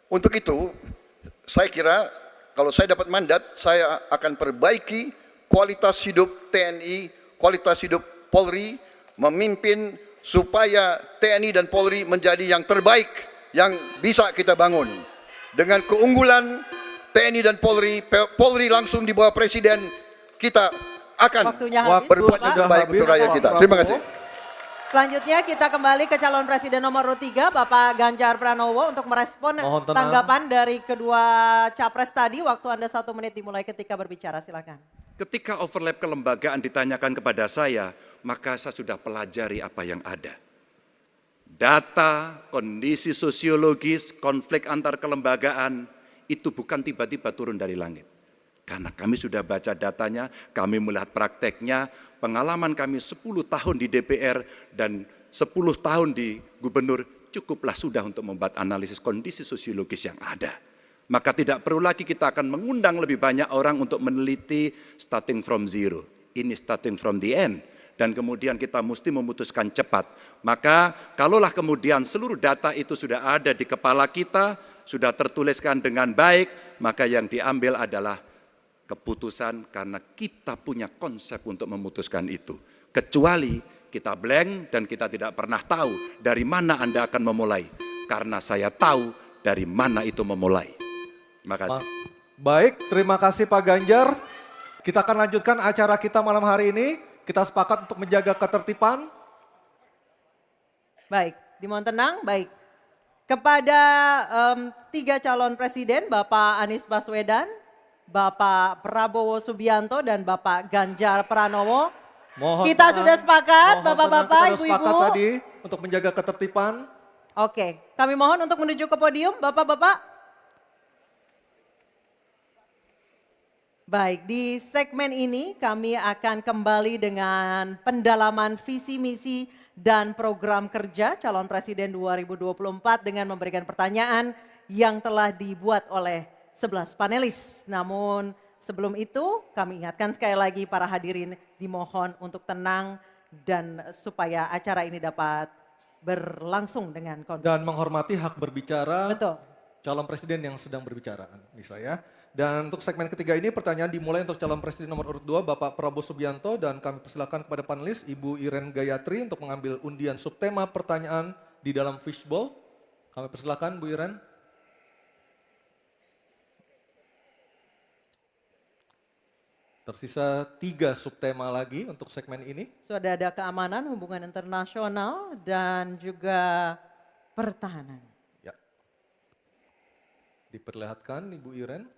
Untuk itu, saya kira kalau saya dapat mandat, saya akan perbaiki kualitas hidup TNI, kualitas hidup Polri, memimpin supaya TNI dan Polri menjadi yang terbaik yang bisa kita bangun. Dengan keunggulan TNI dan Polri, Polri langsung di bawah Presiden, kita akan Waktunya habis, berbuat Bapak. yang baik untuk rakyat kita. Terima kasih. Selanjutnya kita kembali ke calon presiden nomor urut 3, Bapak Ganjar Pranowo untuk merespon Mohon tenang. tanggapan dari kedua capres tadi. Waktu Anda 1 menit dimulai ketika berbicara, silakan. Ketika overlap kelembagaan ditanyakan kepada saya, maka saya sudah pelajari apa yang ada. Data, kondisi sosiologis, konflik antar kelembagaan, itu bukan tiba-tiba turun dari langit. Karena kami sudah baca datanya, kami melihat prakteknya, pengalaman kami 10 tahun di DPR dan 10 tahun di gubernur, cukuplah sudah untuk membuat analisis kondisi sosiologis yang ada. Maka tidak perlu lagi kita akan mengundang lebih banyak orang untuk meneliti starting from zero. Ini starting from the end. Dan kemudian kita mesti memutuskan cepat. Maka kalaulah kemudian seluruh data itu sudah ada di kepala kita, sudah tertuliskan dengan baik, maka yang diambil adalah keputusan karena kita punya konsep untuk memutuskan itu. Kecuali kita blank dan kita tidak pernah tahu dari mana Anda akan memulai. Karena saya tahu dari mana itu memulai. Terima kasih. Baik, terima kasih Pak Ganjar. Kita akan lanjutkan acara kita malam hari ini. Kita sepakat untuk menjaga ketertiban. Baik, dimohon tenang. Baik. Kepada 3 calon presiden, Bapak Anies Baswedan, Bapak Prabowo Subianto, dan Bapak Ganjar Pranowo. Mohon Kita tenang. sudah sepakat, Mohon Bapak-bapak, tenang, kita sudah Ibu-ibu. sepakat tadi untuk menjaga ketertiban. Oke, kami mohon untuk menuju ke podium, Bapak-bapak. Baik, di segmen ini kami akan kembali dengan pendalaman visi misi dan program kerja calon presiden 2024 dengan memberikan pertanyaan yang telah dibuat oleh 11 panelis. Namun sebelum itu kami ingatkan sekali lagi para hadirin dimohon untuk tenang dan supaya acara ini dapat berlangsung dengan kondusif. Dan menghormati hak berbicara Betul. calon presiden yang sedang berbicara. Nisa ya. Dan untuk segmen ketiga ini pertanyaan dimulai untuk calon presiden nomor urut 2 Bapak Prabowo Subianto dan kami persilakan kepada panelis Ibu Iren Gayatri untuk mengambil undian subtema pertanyaan di dalam fishbowl. Kami persilakan Bu Iren. Tersisa 3 subtema lagi untuk segmen ini. Sudah ada keamanan, hubungan internasional, dan juga pertahanan. Ya. Diperlihatkan Ibu Iren.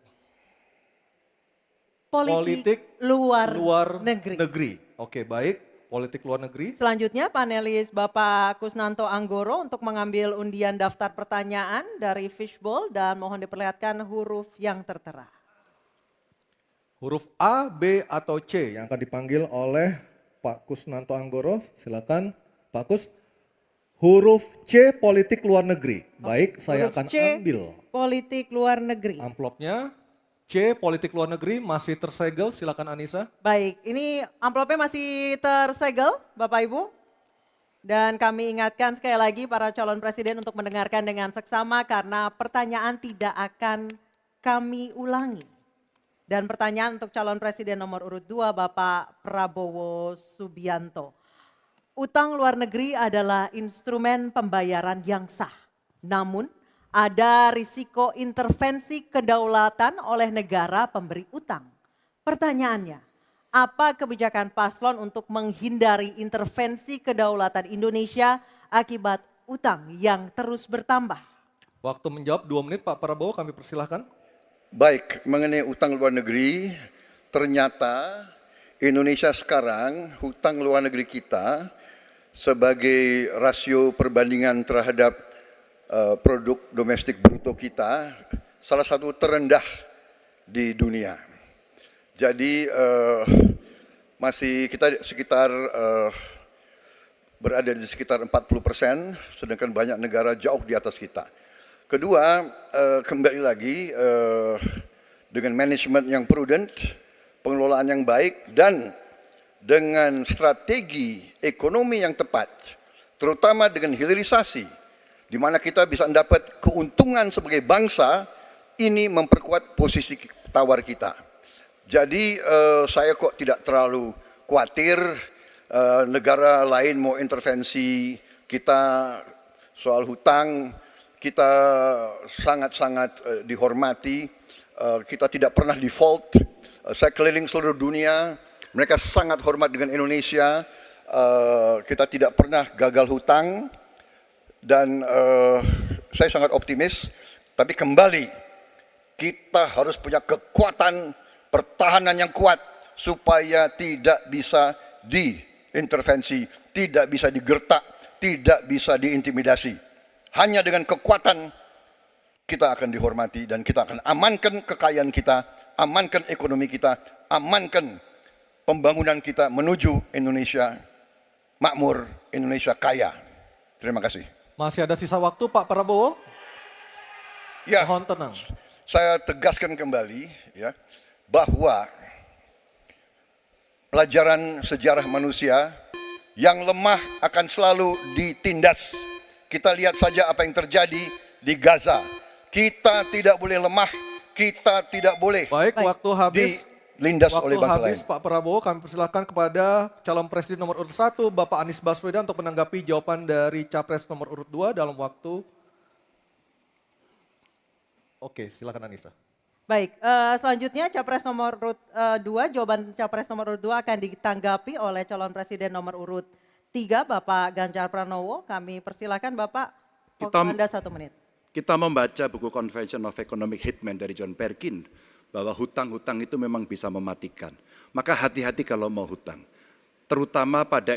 Politik luar negeri. Oke, baik. Politik luar negeri. Selanjutnya panelis Bapak Kusnanto Anggoro untuk mengambil undian daftar pertanyaan dari fishbowl dan mohon diperlihatkan huruf yang tertera. Huruf A, B, atau C yang akan dipanggil oleh Pak Kusnanto Anggoro. Silakan Pak Kus. Huruf C, politik luar negeri. Baik, saya Huruf akan C, ambil politik luar negeri. amplopnya. C, politik luar negeri masih tersegel. Silakan Anissa. Baik, ini amplopnya masih tersegel Bapak Ibu. Dan kami ingatkan sekali lagi para calon presiden untuk mendengarkan dengan seksama karena pertanyaan tidak akan kami ulangi. Dan pertanyaan untuk calon presiden nomor urut 2 Bapak Prabowo Subianto. Utang luar negeri adalah instrumen pembayaran yang sah. Namun, ada risiko intervensi kedaulatan oleh negara pemberi utang. Pertanyaannya, apa kebijakan paslon untuk menghindari intervensi kedaulatan Indonesia akibat utang yang terus bertambah? Waktu menjawab 2 menit Pak Prabowo, kami persilahkan. Baik, mengenai utang luar negeri, ternyata Indonesia sekarang hutang luar negeri kita sebagai rasio perbandingan terhadap produk domestik bruto kita salah satu terendah di dunia. Jadi masih kita sekitar berada di sekitar 40%, sedangkan banyak negara jauh di atas kita. Kedua, kembali lagi dengan manajemen yang prudent, pengelolaan yang baik, dan dengan strategi ekonomi yang tepat, terutama dengan hilirisasi, di mana kita bisa mendapat keuntungan sebagai bangsa, ini memperkuat posisi tawar kita. Jadi saya kok tidak terlalu khawatir negara lain mau intervensi kita soal hutang. Kita sangat-sangat dihormati, kita tidak pernah default. Saya keliling seluruh dunia, mereka sangat hormat dengan Indonesia, kita tidak pernah gagal hutang, dan saya sangat optimis. Tapi kembali, kita harus punya kekuatan pertahanan yang kuat, supaya tidak bisa diintervensi, tidak bisa digertak, tidak bisa diintimidasi. Hanya dengan kekuatan kita akan dihormati dan kita akan amankan kekayaan kita, amankan ekonomi kita, amankan pembangunan kita menuju Indonesia makmur, Indonesia kaya. Terima kasih. Masih ada sisa waktu Pak Prabowo? Ya, Mohon tenang. saya tegaskan kembali ya bahwa pelajaran sejarah manusia yang lemah akan selalu ditindas. Kita lihat saja apa yang terjadi di Gaza. Kita tidak boleh lemah, kita tidak boleh Baik, waktu habis. dilindas oleh bangsa habis, lain. Pak Prabowo, kami persilahkan kepada calon presiden nomor urut 1, Bapak Anies Baswedan, untuk menanggapi jawaban dari capres nomor urut 2 dalam waktu. Oke, silakan Anissa. Baik, selanjutnya capres nomor urut 2, jawaban capres nomor urut 2 akan ditanggapi oleh calon presiden nomor urut 3, Bapak Ganjar Pranowo. Kami persilakan Bapak, waktu Anda 1 menit. Kita membaca buku Convention of Economic Hitman dari John Perkin, bahwa hutang-hutang itu memang bisa mematikan. Maka hati-hati kalau mau hutang. Terutama pada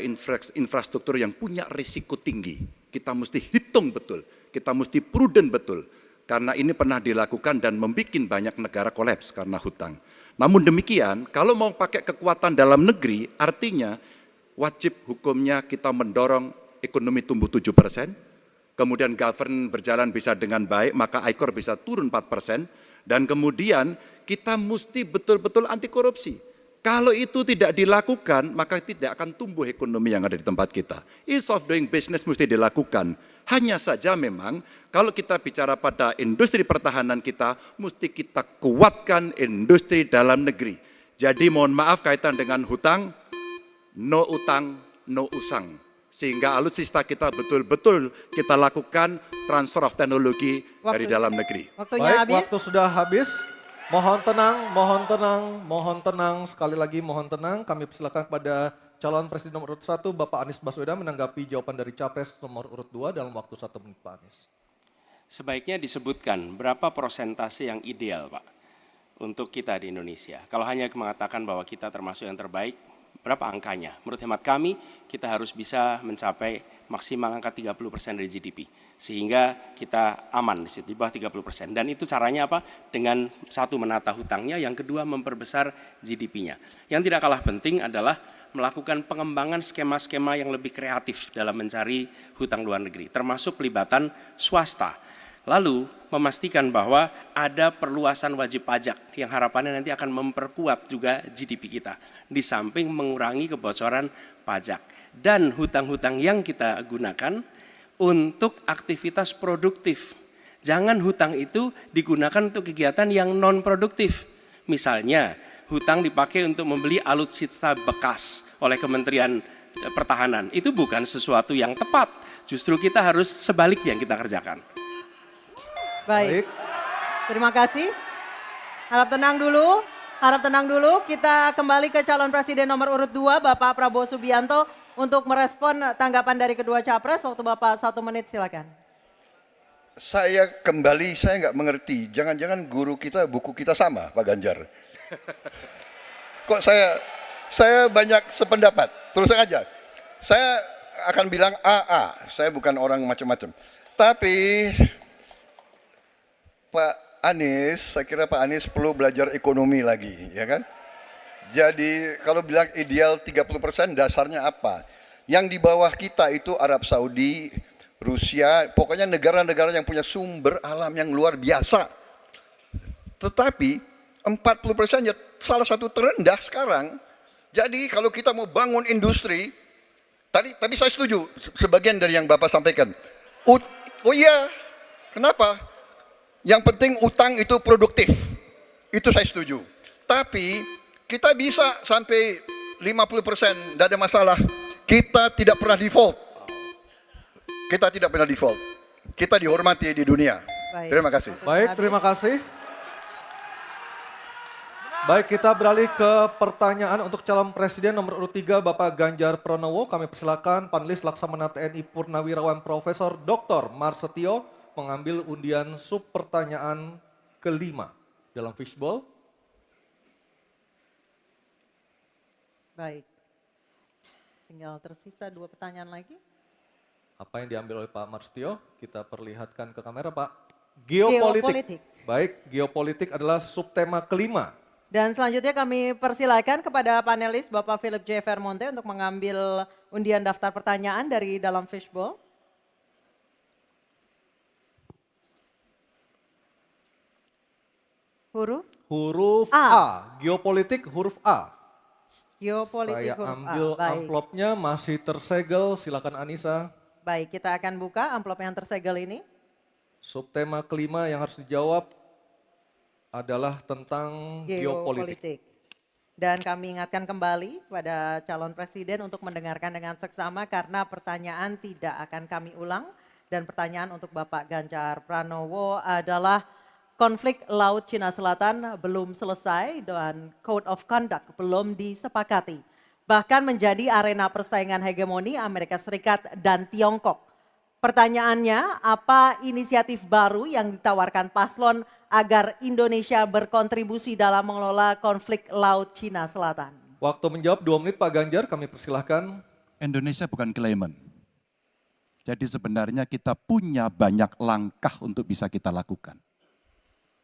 infrastruktur yang punya risiko tinggi. Kita mesti hitung betul, kita mesti prudent betul. Karena ini pernah dilakukan dan membuat banyak negara kolaps karena hutang. Namun demikian, kalau mau pakai kekuatan dalam negeri, artinya wajib hukumnya kita mendorong ekonomi tumbuh 7%, kemudian govern berjalan bisa dengan baik, maka ICOR bisa turun 4%, dan kemudian kita mesti betul-betul anti korupsi. Kalau itu tidak dilakukan, maka tidak akan tumbuh ekonomi yang ada di tempat kita. Ease of doing business mesti dilakukan. Hanya saja memang kalau kita bicara pada industri pertahanan kita, mesti kita kuatkan industri dalam negeri. Jadi mohon maaf kaitan dengan hutang, no utang, no usang. Sehingga alutsista kita betul-betul kita lakukan transfer of teknologi dari dalam negeri. Waktunya Baik, habis. waktu sudah habis. Mohon tenang, mohon tenang, mohon tenang. Sekali lagi mohon tenang. Kami persilakan kepada calon presiden nomor urut 1, Bapak Anies Baswedan, menanggapi jawaban dari capres nomor urut 2 dalam waktu 1 menit, Pak Anies. Sebaiknya disebutkan berapa persentase yang ideal, Pak, untuk kita di Indonesia. Kalau hanya mengatakan bahwa kita termasuk yang terbaik, berapa angkanya? Menurut hemat kami, kita harus bisa mencapai maksimal angka 30% dari GDP. Sehingga kita aman di situ, di bawah 30%. Dan itu caranya apa? Dengan satu, menata hutangnya, yang kedua memperbesar GDP-nya. Yang tidak kalah penting adalah melakukan pengembangan skema-skema yang lebih kreatif dalam mencari hutang luar negeri, termasuk pelibatan swasta. Lalu memastikan bahwa ada perluasan wajib pajak yang harapannya nanti akan memperkuat juga GDP kita. Di samping mengurangi kebocoran pajak. Dan hutang-hutang yang kita gunakan untuk aktivitas produktif. Jangan hutang itu digunakan untuk kegiatan yang non-produktif. Misalnya, hutang dipakai untuk membeli alutsista bekas oleh Kementerian pertahanan. Itu bukan sesuatu yang tepat. Justru kita harus sebaliknya yang kita kerjakan. Baik. Terima kasih. Harap tenang dulu. Harap tenang dulu. Kita kembali ke calon presiden nomor urut 2, Bapak Prabowo Subianto, untuk merespon tanggapan dari kedua capres. Waktu Bapak 1 menit, silakan. Saya nggak mengerti. Jangan-jangan guru kita, buku kita sama, Pak Ganjar. Kok saya banyak sependapat. Terus aja. Saya akan bilang AA. Saya bukan orang macam-macam. Tapi Pak Anies, saya kira Pak Anies perlu belajar ekonomi lagi, ya kan? Jadi kalau bilang ideal 30%, dasarnya apa? Yang di bawah kita itu Arab Saudi, Rusia, pokoknya negara-negara yang punya sumber alam yang luar biasa. Tetapi 40% ya salah satu terendah sekarang. Jadi kalau kita mau bangun industri, tadi saya setuju sebagian dari yang Bapak sampaikan. Oh iya, kenapa? Yang penting utang itu produktif. Itu saya setuju. Tapi kita bisa sampai 50%, tidak ada masalah. Kita tidak pernah default. Kita tidak pernah default. Kita dihormati di dunia. Baik. Terima kasih. Baik, terima kasih. Baik, kita beralih ke pertanyaan untuk calon presiden nomor urut 3 Bapak Ganjar Pranowo. Kami persilakan panelis Laksamana TNI Purnawirawan Profesor Dr. Marsetio mengambil undian sub pertanyaan kelima dalam fishbowl. Baik. Tinggal tersisa 2 pertanyaan lagi. Apa yang diambil oleh Pak Marsetio? Kita perlihatkan ke kamera, Pak. Geopolitik. Baik, geopolitik adalah subtema kelima. Dan selanjutnya kami persilakan kepada panelis Bapak Philip J. Vermonte untuk mengambil undian daftar pertanyaan dari dalam fishbowl. Huruf A. Geopolitik huruf A. Geopolitik Saya huruf ambil A. Baik. amplopnya, masih tersegel. Silakan Anissa. Baik, kita akan buka amplop yang tersegel ini. Subtema kelima yang harus dijawab adalah tentang geopolitik. Dan kami ingatkan kembali kepada calon presiden untuk mendengarkan dengan seksama karena pertanyaan tidak akan kami ulang. Dan pertanyaan untuk Bapak Ganjar Pranowo adalah konflik Laut Cina Selatan belum selesai dan Code of Conduct belum disepakati. Bahkan menjadi arena persaingan hegemoni Amerika Serikat dan Tiongkok. Pertanyaannya, apa inisiatif baru yang ditawarkan paslon agar Indonesia berkontribusi dalam mengelola konflik Laut Cina Selatan? Waktu menjawab 2 menit Pak Ganjar, kami persilahkan. Indonesia bukan claimant. Jadi sebenarnya kita punya banyak langkah untuk bisa kita lakukan.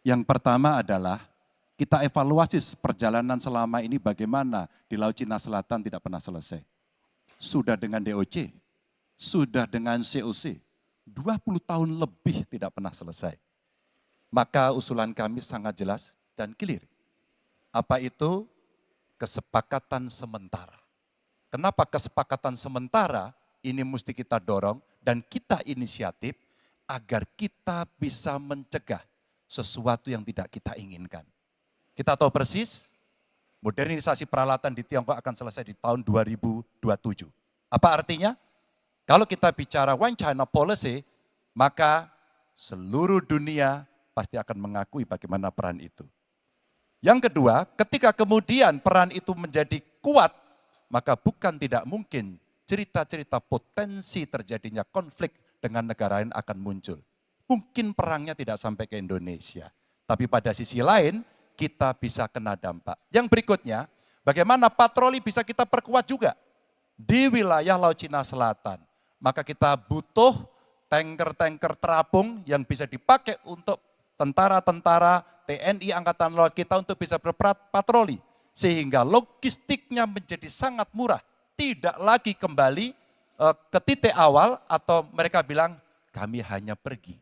Yang pertama adalah kita evaluasi perjalanan selama ini bagaimana di Laut Cina Selatan tidak pernah selesai. Sudah dengan DOC, sudah dengan COC, 20 tahun lebih tidak pernah selesai. Maka usulan kami sangat jelas dan clear. Apa itu? Kesepakatan sementara. Kenapa kesepakatan sementara ini mesti kita dorong dan kita inisiatif agar kita bisa mencegah sesuatu yang tidak kita inginkan. Kita tahu persis, modernisasi peralatan di Tiongkok akan selesai di tahun 2027. Apa artinya? Kalau kita bicara One China Policy, maka seluruh dunia pasti akan mengakui bagaimana peran itu. Yang kedua, ketika kemudian peran itu menjadi kuat, maka bukan tidak mungkin cerita-cerita potensi terjadinya konflik dengan negara lain akan muncul. Mungkin perangnya tidak sampai ke Indonesia. Tapi pada sisi lain, kita bisa kena dampak. Yang berikutnya, bagaimana patroli bisa kita perkuat juga di wilayah Laut Cina Selatan. Maka kita butuh tanker-tanker terapung yang bisa dipakai untuk tentara-tentara TNI Angkatan Laut kita untuk bisa berpatroli. Sehingga logistiknya menjadi sangat murah. Tidak lagi kembali ke titik awal atau mereka bilang kami hanya pergi.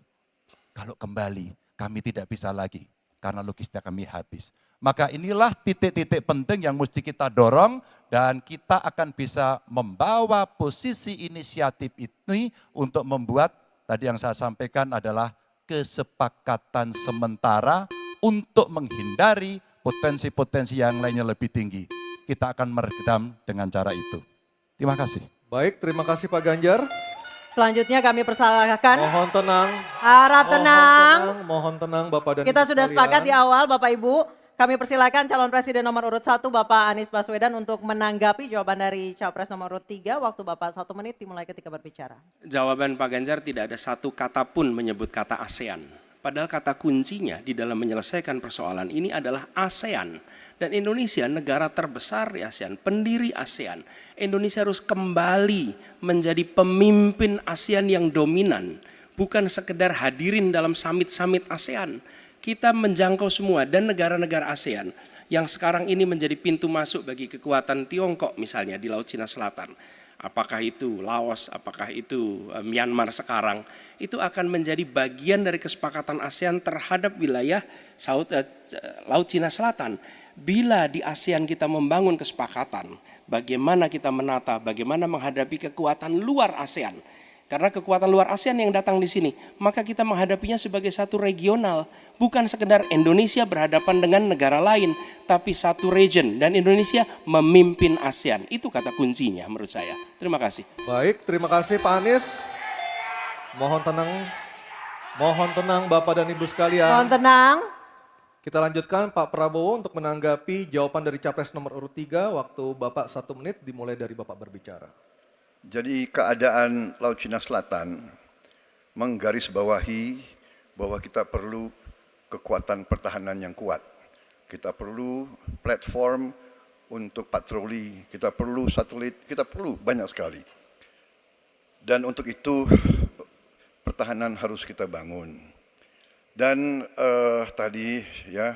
Kalau kembali kami tidak bisa lagi karena logistik kami habis. Maka inilah titik-titik penting yang mesti kita dorong dan kita akan bisa membawa posisi inisiatif ini untuk membuat tadi yang saya sampaikan adalah kesepakatan sementara untuk menghindari potensi-potensi yang lainnya lebih tinggi. Kita akan meredam dengan cara itu. Terima kasih. Baik, terima kasih Pak Ganjar. Selanjutnya kami persilahkan. Mohon tenang. Harap tenang. Mohon tenang Bapak dan Kita Ibu sudah sekalian. sepakat di awal Bapak Ibu. Kami persilakan calon presiden nomor urut 1 Bapak Anies Baswedan untuk menanggapi jawaban dari capres nomor urut 3. Waktu Bapak 1 menit dimulai ketika berbicara. Jawaban Pak Ganjar tidak ada satu kata pun menyebut kata ASEAN. Padahal kata kuncinya di dalam menyelesaikan persoalan ini adalah ASEAN. Dan Indonesia negara terbesar di ASEAN, pendiri ASEAN. Indonesia harus kembali menjadi pemimpin ASEAN yang dominan. Bukan sekedar hadirin dalam summit-summit ASEAN. Kita menjangkau semua dan negara-negara ASEAN yang sekarang ini menjadi pintu masuk bagi kekuatan Tiongkok misalnya di Laut Cina Selatan. Apakah itu Laos, apakah itu Myanmar sekarang, itu akan menjadi bagian dari kesepakatan ASEAN terhadap wilayah Laut Cina Selatan. Bila di ASEAN kita membangun kesepakatan, bagaimana kita menata, bagaimana menghadapi kekuatan luar ASEAN. Karena kekuatan luar ASEAN yang datang di sini, maka kita menghadapinya sebagai satu regional. Bukan sekedar Indonesia berhadapan dengan negara lain, tapi satu region. Dan Indonesia memimpin ASEAN. Itu kata kuncinya menurut saya. Terima kasih. Baik, terima kasih Pak Anies. Mohon tenang Bapak dan Ibu sekalian. Mohon tenang. Kita lanjutkan Pak Prabowo untuk menanggapi jawaban dari capres nomor urut 3. Waktu Bapak 1 menit dimulai dari Bapak berbicara. Jadi keadaan Laut Cina Selatan menggarisbawahi bahwa kita perlu kekuatan pertahanan yang kuat. Kita perlu platform untuk patroli, kita perlu satelit, kita perlu banyak sekali. Dan untuk itu pertahanan harus kita bangun. Dan tadi ya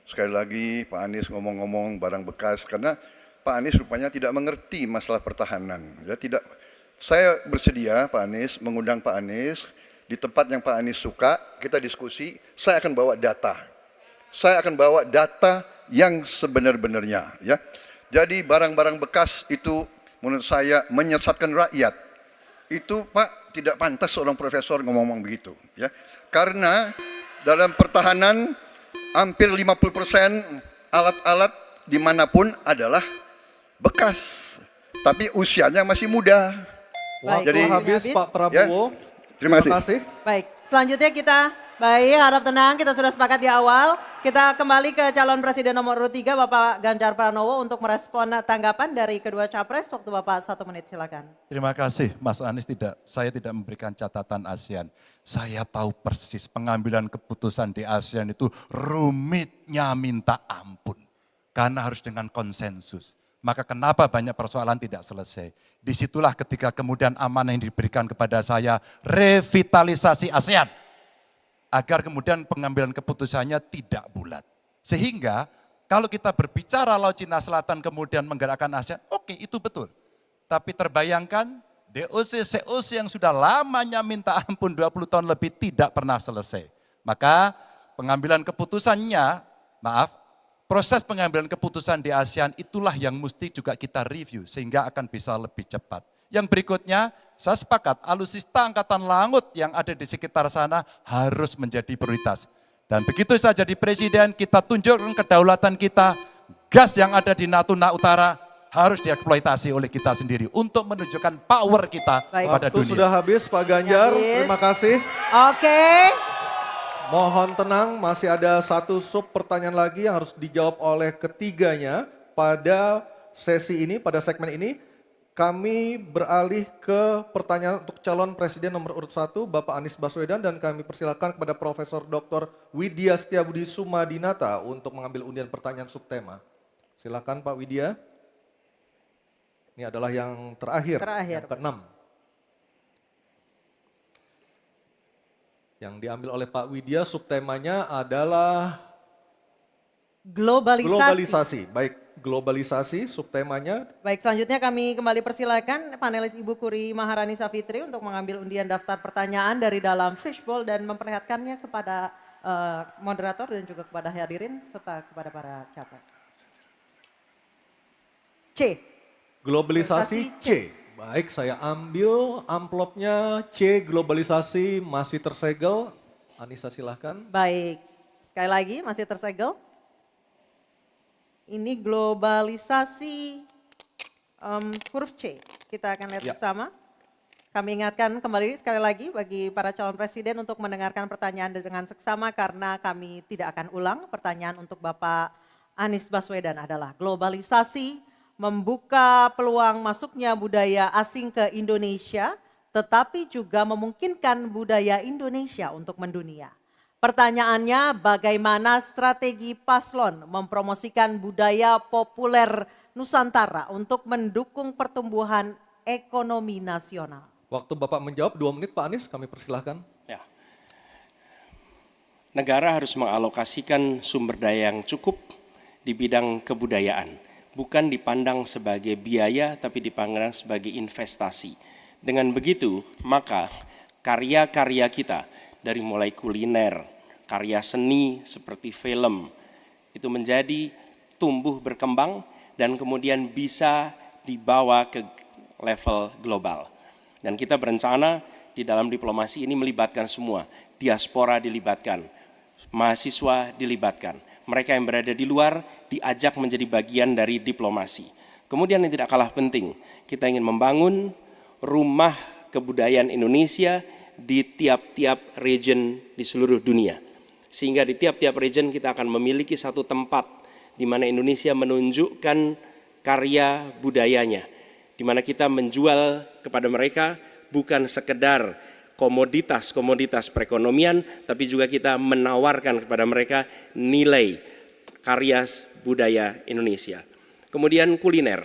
sekali lagi Pak Anies ngomong-ngomong barang bekas karena Pak Anies rupanya tidak mengerti masalah pertahanan. Ya, tidak. Saya bersedia Pak Anies mengundang Pak Anies di tempat yang Pak Anies suka, kita diskusi. Saya akan bawa data. Saya akan bawa data yang sebenar-benarnya. Ya. Jadi barang-barang bekas itu menurut saya menyesatkan rakyat. Itu Pak tidak pantas seorang profesor ngomong begitu. Ya. Karena dalam pertahanan hampir 50% alat-alat dimanapun adalah bekas, tapi usianya masih muda. Baik, Jadi waktunya habis Pak Prabowo. Terima kasih. Baik, selanjutnya kita, harap tenang, kita sudah sepakat di awal. Kita kembali ke calon presiden nomor urut 3 Bapak Ganjar Pranowo untuk merespon tanggapan dari kedua capres. Waktu Bapak 1 menit silakan. Terima kasih Mas Anies, saya tidak memberikan catatan ASEAN. Saya tahu persis pengambilan keputusan di ASEAN itu rumitnya minta ampun. Karena harus dengan konsensus. Maka kenapa banyak persoalan tidak selesai. Disitulah ketika kemudian amanah yang diberikan kepada saya, revitalisasi ASEAN. Agar kemudian pengambilan keputusannya tidak bulat. Sehingga kalau kita berbicara Laut Cina Selatan kemudian menggerakkan ASEAN, oke itu betul. Tapi terbayangkan DOC, COC yang sudah lamanya minta ampun 20 tahun lebih tidak pernah selesai. Maka pengambilan keputusannya, proses pengambilan keputusan di ASEAN itulah yang mesti juga kita review sehingga akan bisa lebih cepat. Yang berikutnya, saya sepakat alutsista angkatan laut yang ada di sekitar sana harus menjadi prioritas. Dan begitu saya jadi presiden, kita tunjukkan kedaulatan kita, gas yang ada di Natuna Utara harus dieksploitasi oleh kita sendiri untuk menunjukkan power kita pada Waktu dunia. sudah habis Pak Ganjar, terima kasih. Oke. Mohon tenang, masih ada satu sub pertanyaan lagi yang harus dijawab oleh ketiganya pada sesi ini, pada segmen ini. Kami beralih ke pertanyaan untuk calon presiden nomor urut 1, Bapak Anies Baswedan, dan kami persilakan kepada Profesor Dr. Widya Setiabudi Sumadinata untuk mengambil undian pertanyaan subtema. Silakan Pak Widya. Ini adalah yang terakhir. Yang ke-6. Yang diambil oleh Pak Widya, subtemanya adalah globalisasi. Baik, globalisasi subtemanya. Baik, selanjutnya kami kembali persilakan panelis Ibu Kuri Maharani Savitri untuk mengambil undian daftar pertanyaan dari dalam fishbowl dan memperlihatkannya kepada moderator dan juga kepada hadirin serta kepada para capres. C. Globalisasi C. Baik, saya ambil amplopnya C, globalisasi masih tersegel. Anissa silahkan. Baik, sekali lagi masih tersegel. Ini globalisasi huruf C. kita akan lihat Ya. bersama. Kami ingatkan kembali sekali lagi bagi para calon presiden untuk mendengarkan pertanyaan dengan seksama karena kami tidak akan ulang. Pertanyaan untuk Bapak Anies Baswedan adalah globalisasi membuka peluang masuknya budaya asing ke Indonesia, tetapi juga memungkinkan budaya Indonesia untuk mendunia. Pertanyaannya, bagaimana strategi paslon mempromosikan budaya populer Nusantara untuk mendukung pertumbuhan ekonomi nasional? Waktu Bapak menjawab 2 menit Pak Anies, kami persilahkan. Ya. Negara harus mengalokasikan sumber daya yang cukup di bidang kebudayaan, bukan dipandang sebagai biaya tapi dipandang sebagai investasi. Dengan begitu, maka karya-karya kita dari mulai kuliner, karya seni seperti film itu menjadi tumbuh berkembang dan kemudian bisa dibawa ke level global. Dan kita berencana di dalam diplomasi ini melibatkan semua, diaspora dilibatkan, mahasiswa dilibatkan, mereka yang berada di luar diajak menjadi bagian dari diplomasi. Kemudian yang tidak kalah penting, kita ingin membangun rumah kebudayaan Indonesia di tiap-tiap region di seluruh dunia. Sehingga di tiap-tiap region kita akan memiliki satu tempat di mana Indonesia menunjukkan karya budayanya, di mana kita menjual kepada mereka bukan sekedar komoditas-komoditas perekonomian, tapi juga kita menawarkan kepada mereka nilai karya budaya Indonesia. Kemudian kuliner,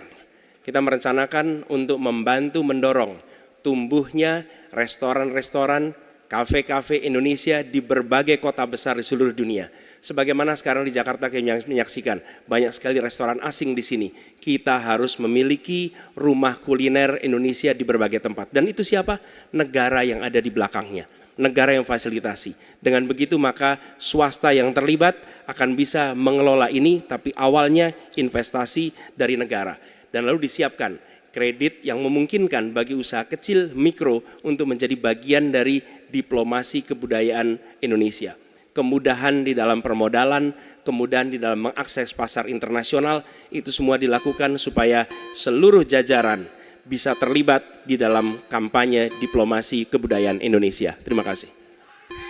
kita merencanakan untuk membantu mendorong tumbuhnya restoran-restoran, kafe-kafe Indonesia di berbagai kota besar di seluruh dunia. Sebagaimana sekarang di Jakarta kita menyaksikan banyak sekali restoran asing di sini. Kita harus memiliki rumah kuliner Indonesia di berbagai tempat. Dan itu siapa? Negara yang ada di belakangnya. Negara yang fasilitasi. Dengan begitu maka swasta yang terlibat akan bisa mengelola ini, tapi awalnya investasi dari negara. Dan lalu disiapkan kredit yang memungkinkan bagi usaha kecil mikro untuk menjadi bagian dari diplomasi kebudayaan Indonesia. Kemudahan di dalam permodalan, kemudahan di dalam mengakses pasar internasional, itu semua dilakukan supaya seluruh jajaran bisa terlibat di dalam kampanye diplomasi kebudayaan Indonesia. Terima kasih.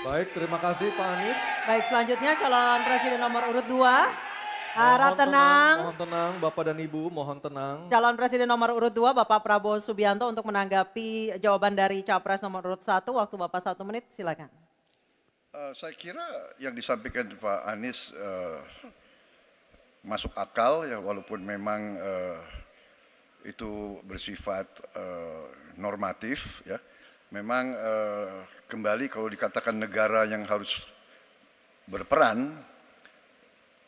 Baik, terima kasih Pak Anies. Baik, selanjutnya calon presiden nomor urut 2. Harap tenang. Mohon tenang, Bapak dan Ibu, mohon tenang. Calon presiden nomor urut 2 Bapak Prabowo Subianto untuk menanggapi jawaban dari capres nomor urut 1. Waktu Bapak 1 menit, silakan. Saya kira yang disampaikan Pak Anies masuk akal ya, walaupun memang itu bersifat normatif ya. Memang kembali kalau dikatakan negara yang harus berperan,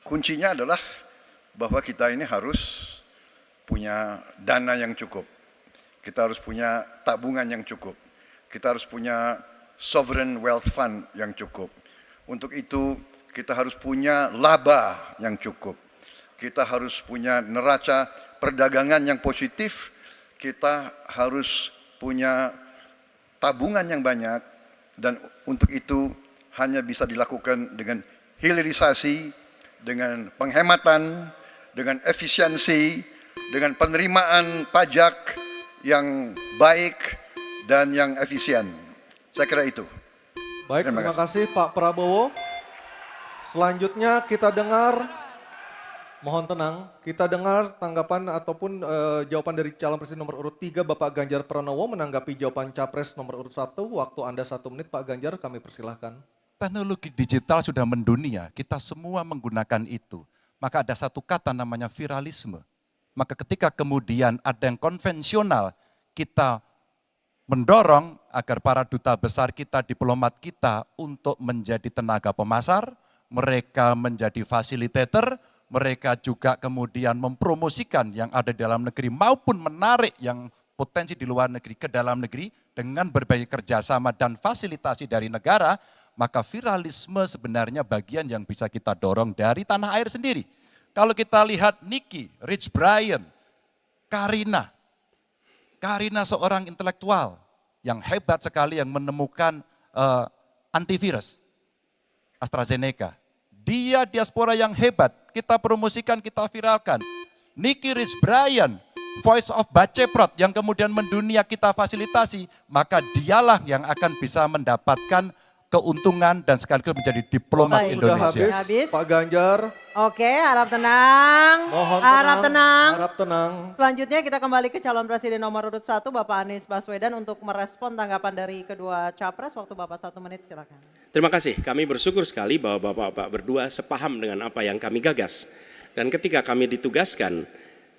kuncinya adalah bahwa kita ini harus punya dana yang cukup. Kita harus punya tabungan yang cukup. Kita harus punya sovereign wealth fund yang cukup. Untuk itu kita harus punya laba yang cukup. Kita harus punya neraca perdagangan yang positif. Kita harus punya tabungan yang banyak. Dan untuk itu hanya bisa dilakukan dengan hilirisasi, dengan penghematan, dengan efisiensi, dengan penerimaan pajak yang baik dan yang efisien. Saya kira itu. Baik, terima kasih Pak Prabowo. Selanjutnya kita dengar, mohon tenang, kita dengar tanggapan ataupun jawaban dari calon presiden nomor urut 3 Bapak Ganjar Pranowo menanggapi jawaban capres nomor urut 1. Waktu Anda 1 menit Pak Ganjar, kami persilahkan. Teknologi digital sudah mendunia, kita semua menggunakan itu. Maka ada satu kata namanya viralisme. Maka ketika kemudian ada yang konvensional, kita mendorong agar para duta besar kita, diplomat kita untuk menjadi tenaga pemasar, mereka menjadi fasilitator, mereka juga kemudian mempromosikan yang ada di dalam negeri maupun menarik yang potensi di luar negeri ke dalam negeri dengan berbagai kerjasama dan fasilitasi dari negara, maka viralisme sebenarnya bagian yang bisa kita dorong dari tanah air sendiri. Kalau kita lihat Nicky, Rich Brian, Karina seorang intelektual yang hebat sekali yang menemukan antivirus AstraZeneca. Dia diaspora yang hebat, kita promosikan, kita viralkan. Nicky Rich Brian voice of Baceprot yang kemudian mendunia kita fasilitasi, maka dialah yang akan bisa mendapatkan keuntungan dan sekaligus menjadi diplomat Baik. Sudah Indonesia. habis, Habis. Pak Ganjar. Oke, harap tenang. Mohon Harap tenang. Harap tenang. Selanjutnya kita kembali ke calon presiden nomor urut 1 Bapak Anies Baswedan untuk merespon tanggapan dari kedua capres. Waktu Bapak 1 menit, silakan. Terima kasih, kami bersyukur sekali bahwa Bapak-Bapak berdua sepaham dengan apa yang kami gagas. Dan ketika kami ditugaskan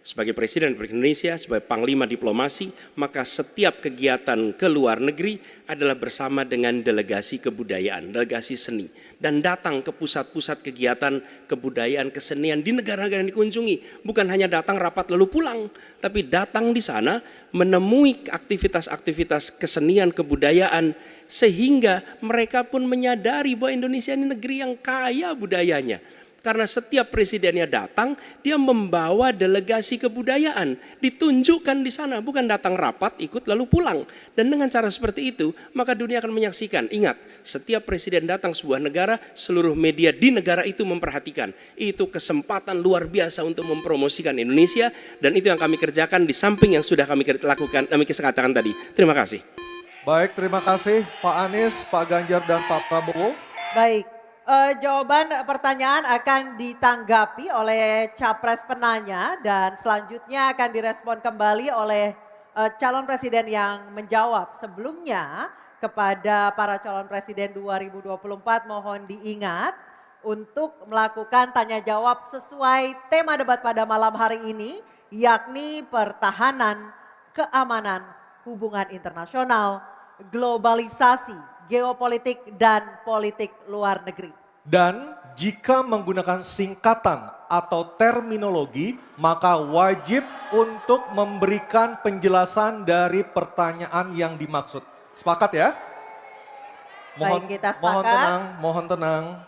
sebagai Presiden Republik Indonesia, sebagai Panglima Diplomasi, maka setiap kegiatan ke luar negeri adalah bersama dengan delegasi kebudayaan, delegasi seni. Dan datang ke pusat-pusat kegiatan kebudayaan, kesenian di negara-negara yang dikunjungi. Bukan hanya datang rapat lalu pulang, tapi datang di sana menemui aktivitas-aktivitas kesenian, kebudayaan, sehingga mereka pun menyadari bahwa Indonesia ini negeri yang kaya budayanya. Karena setiap presidennya datang, dia membawa delegasi kebudayaan, ditunjukkan di sana, bukan datang rapat, ikut lalu pulang. Dan dengan cara seperti itu, maka dunia akan menyaksikan. Ingat, setiap presiden datang sebuah negara, seluruh media di negara itu memperhatikan. Itu kesempatan luar biasa untuk mempromosikan Indonesia, dan itu yang kami kerjakan di samping yang sudah kami lakukan, kami katakan tadi. Terima kasih. Baik, terima kasih Pak Anies, Pak Ganjar, dan Pak Prabowo. Baik, jawaban pertanyaan akan ditanggapi oleh capres penanya dan selanjutnya akan direspon kembali oleh calon presiden yang menjawab. Sebelumnya kepada para calon presiden 2024 mohon diingat untuk melakukan tanya jawab sesuai tema debat pada malam hari ini, yakni pertahanan, keamanan, hubungan internasional, globalisasi, geopolitik, dan politik luar negeri. Dan jika menggunakan singkatan atau terminologi, maka wajib untuk memberikan penjelasan dari pertanyaan yang dimaksud. Sepakat ya? Baik, kita Mohon sepakat. tenang, mohon tenang.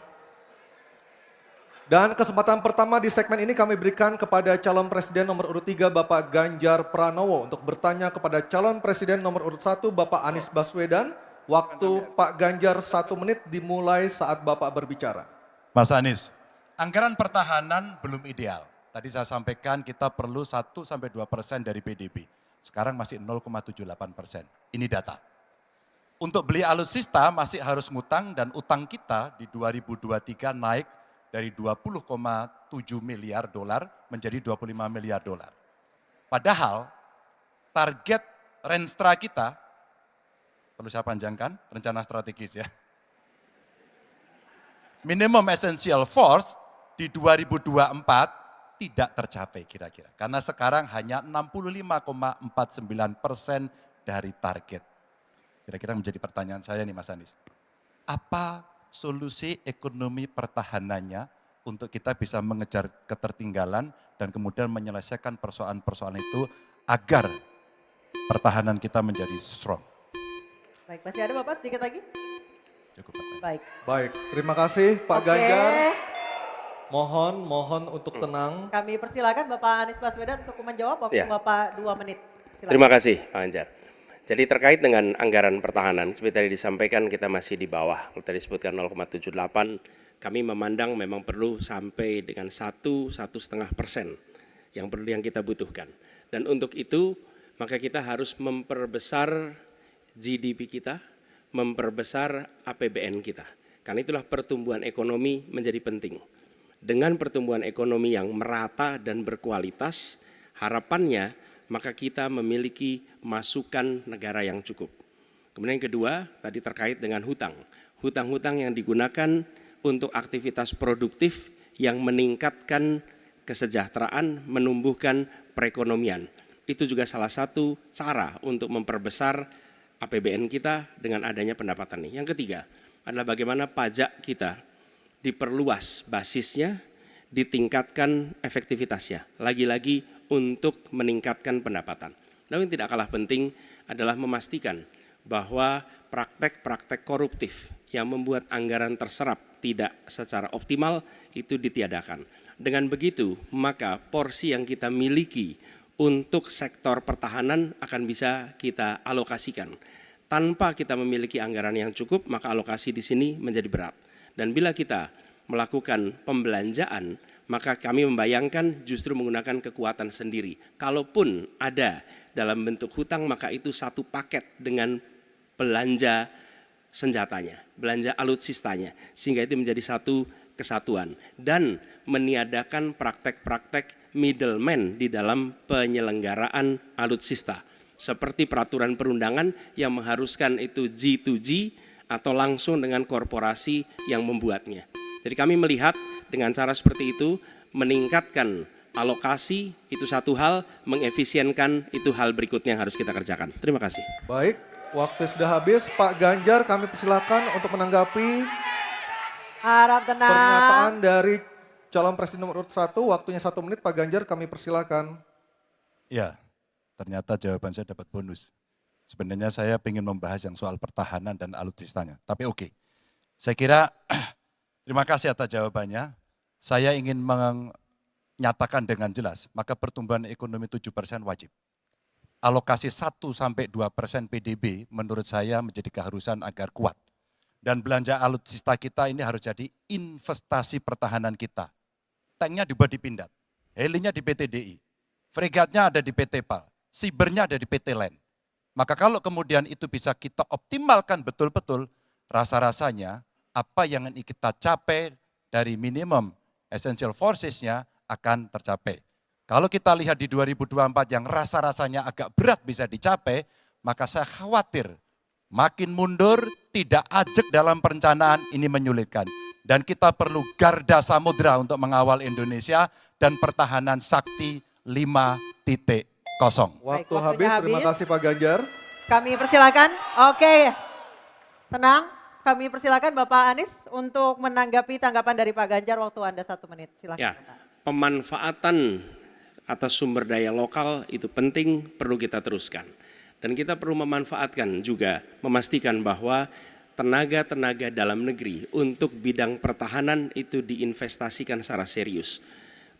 Dan kesempatan pertama di segmen ini kami berikan kepada calon presiden nomor urut 3 Bapak Ganjar Pranowo untuk bertanya kepada calon presiden nomor urut 1 Bapak Anies Baswedan. Waktu Pak Ganjar 1 menit dimulai saat Bapak berbicara. Mas Anies, anggaran pertahanan belum ideal. Tadi saya sampaikan kita perlu 1-2% dari PDB. Sekarang masih 0,78%. Ini data. Untuk beli alutsista masih harus ngutang dan utang kita di 2023 naik dari 20,7 miliar dolar menjadi 25 miliar dolar. Padahal target Renstra kita, perlu saya panjangkan, rencana strategis ya. Minimum essential force di 2024 tidak tercapai kira-kira. Karena sekarang hanya 65,49% dari target. Kira-kira menjadi pertanyaan saya nih Mas Anies. Apa solusi ekonomi pertahanannya untuk kita bisa mengejar ketertinggalan dan kemudian menyelesaikan persoalan-persoalan itu agar pertahanan kita menjadi strong? Baik, masih ada Bapak sedikit lagi? Cukup pertanyaan. Baik. Baik, terima kasih Pak Oke, Ganjar. Mohon untuk tenang. kami persilakan Bapak Anies Baswedan untuk menjawab waktu Ya. Bapak 2 menit. Silakan. Terima kasih Pak Anjar. Jadi terkait dengan anggaran pertahanan, seperti tadi disampaikan kita masih di bawah. Kalau tadi disebutkan 0,78, kami memandang memang perlu sampai dengan 1-1,5% yang kita butuhkan. Dan untuk itu maka kita harus memperbesar GDP kita, memperbesar APBN kita. Karena itulah pertumbuhan ekonomi menjadi penting. Dengan pertumbuhan ekonomi yang merata dan berkualitas, harapannya maka kita memiliki masukan negara yang cukup. Kemudian yang kedua, tadi terkait dengan hutang. Hutang-hutang yang digunakan untuk aktivitas produktif yang meningkatkan kesejahteraan, menumbuhkan perekonomian. Itu juga salah satu cara untuk memperbesar APBN kita dengan adanya pendapatan ini. Yang ketiga adalah bagaimana pajak kita diperluas basisnya, ditingkatkan efektivitasnya. Lagi-lagi untuk meningkatkan pendapatan. Namun yang tidak kalah penting adalah memastikan bahwa praktek-praktek koruptif yang membuat anggaran terserap tidak secara optimal itu ditiadakan. Dengan begitu, maka porsi yang kita miliki untuk sektor pertahanan akan bisa kita alokasikan. Tanpa kita memiliki anggaran yang cukup, maka alokasi di sini menjadi berat. Dan bila kita melakukan pembelanjaan, maka kami membayangkan justru menggunakan kekuatan sendiri. Kalaupun ada dalam bentuk hutang, maka itu satu paket dengan belanja senjatanya, belanja alutsistanya, sehingga itu menjadi satu kesatuan dan meniadakan praktek-praktek middleman di dalam penyelenggaraan alutsista seperti peraturan perundangan yang mengharuskan itu G2G atau langsung dengan korporasi yang membuatnya. Jadi kami melihat dengan cara seperti itu meningkatkan alokasi itu satu hal, mengefisienkan itu hal berikutnya yang harus kita kerjakan. Terima kasih. Baik, waktu sudah habis. Pak Ganjar, kami persilakan untuk menanggapi Harap tenang. pernyataan dari calon presiden nomor urut 1. Waktunya 1 menit, Pak Ganjar, kami persilakan. Ya, ternyata jawaban saya dapat bonus. Sebenarnya saya ingin membahas yang soal pertahanan dan alutsistanya, tapi oke. Saya kira terima kasih atas jawabannya. Saya ingin menyatakan dengan jelas, maka pertumbuhan ekonomi 7% wajib. Alokasi 1-2% PDB menurut saya menjadi keharusan agar kuat. Dan belanja alutsista kita ini harus jadi investasi pertahanan kita. Tanknya dibuat di Pindad, helinya di PT DI, fregatnya ada di PT PAL, sibernya ada di PT LEN. Maka kalau kemudian itu bisa kita optimalkan betul-betul, rasa-rasanya apa yang ingin kita capai dari minimum essential forces-nya akan tercapai. Kalau kita lihat di 2024 yang rasa-rasanya agak berat bisa dicapai, maka saya khawatir makin mundur, tidak ajak dalam perencanaan, ini menyulitkan. Dan kita perlu garda samudra untuk mengawal Indonesia dan pertahanan sakti 5.0. Waktu habis, terima kasih Pak Ganjar. Kami persilakan, oke, tenang. Kami persilakan Bapak Anies untuk menanggapi tanggapan dari Pak Ganjar, waktu Anda 1 menit. Silakan. Ya, Bapak. pemanfaatan atas sumber daya lokal itu penting, perlu kita teruskan. Dan kita perlu memanfaatkan juga, memastikan bahwa tenaga-tenaga dalam negeri untuk bidang pertahanan itu diinvestasikan secara serius.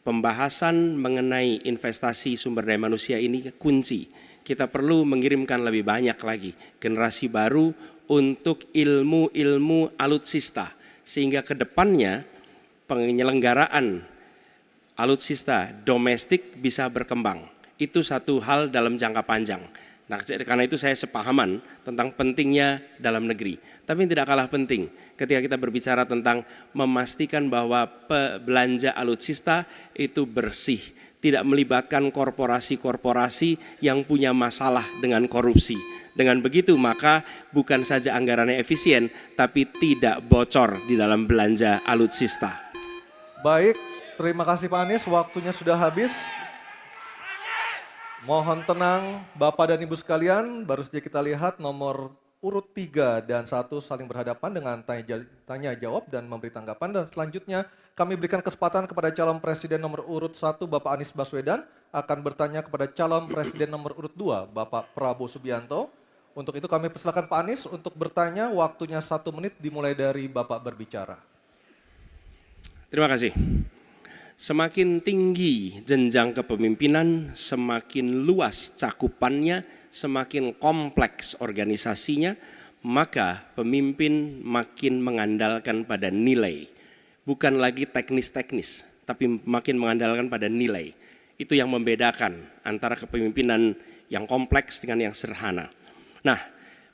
Pembahasan mengenai investasi sumber daya manusia ini kunci. Kita perlu mengirimkan lebih banyak lagi generasi baru untuk ilmu-ilmu alutsista. Sehingga ke depannya penyelenggaraan alutsista domestik bisa berkembang. Itu satu hal dalam jangka panjang. Nah, karena itu saya sepahaman tentang pentingnya dalam negeri. Tapi tidak kalah penting ketika kita berbicara tentang memastikan bahwa belanja alutsista itu bersih, tidak melibatkan korporasi-korporasi yang punya masalah dengan korupsi. Dengan begitu maka bukan saja anggarannya efisien, tapi tidak bocor di dalam belanja alutsista. Baik, terima kasih Pak Anies, waktunya sudah habis. Mohon tenang Bapak dan Ibu sekalian, baru saja kita lihat nomor urut 3 dan 1 saling berhadapan dengan tanya jawab dan memberi tanggapan. Dan selanjutnya kami berikan kesempatan kepada calon presiden nomor urut 1 Bapak Anies Baswedan akan bertanya kepada calon presiden nomor urut 2 Bapak Prabowo Subianto. Untuk itu kami persilakan Pak Anies untuk bertanya, waktunya 1 menit dimulai dari Bapak berbicara. Terima kasih. Semakin tinggi jenjang kepemimpinan, semakin luas cakupannya, semakin kompleks organisasinya, maka pemimpin makin mengandalkan pada nilai. Bukan lagi teknis-teknis, tapi makin mengandalkan pada nilai. Itu yang membedakan antara kepemimpinan yang kompleks dengan yang sederhana. Nah,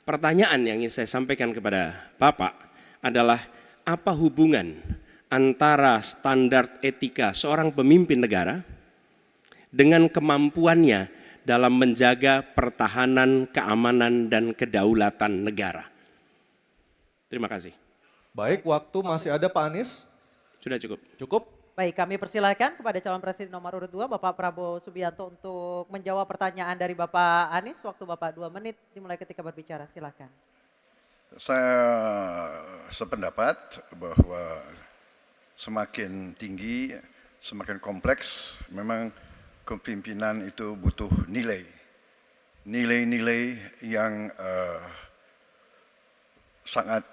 pertanyaan yang ingin saya sampaikan kepada Bapak adalah apa hubungan antara standar etika seorang pemimpin negara dengan kemampuannya dalam menjaga pertahanan, keamanan, dan kedaulatan negara. Terima kasih. Baik, waktu masih ada Pak Anies. Sudah cukup. Cukup? Baik, kami persilakan kepada calon presiden nomor urut 2 Bapak Prabowo Subianto untuk menjawab pertanyaan dari Bapak Anies. Waktu Bapak 2 menit dimulai ketika berbicara, silakan. Saya sependapat bahwa semakin tinggi, semakin kompleks, memang kepemimpinan itu butuh nilai. Nilai-nilai yang sangat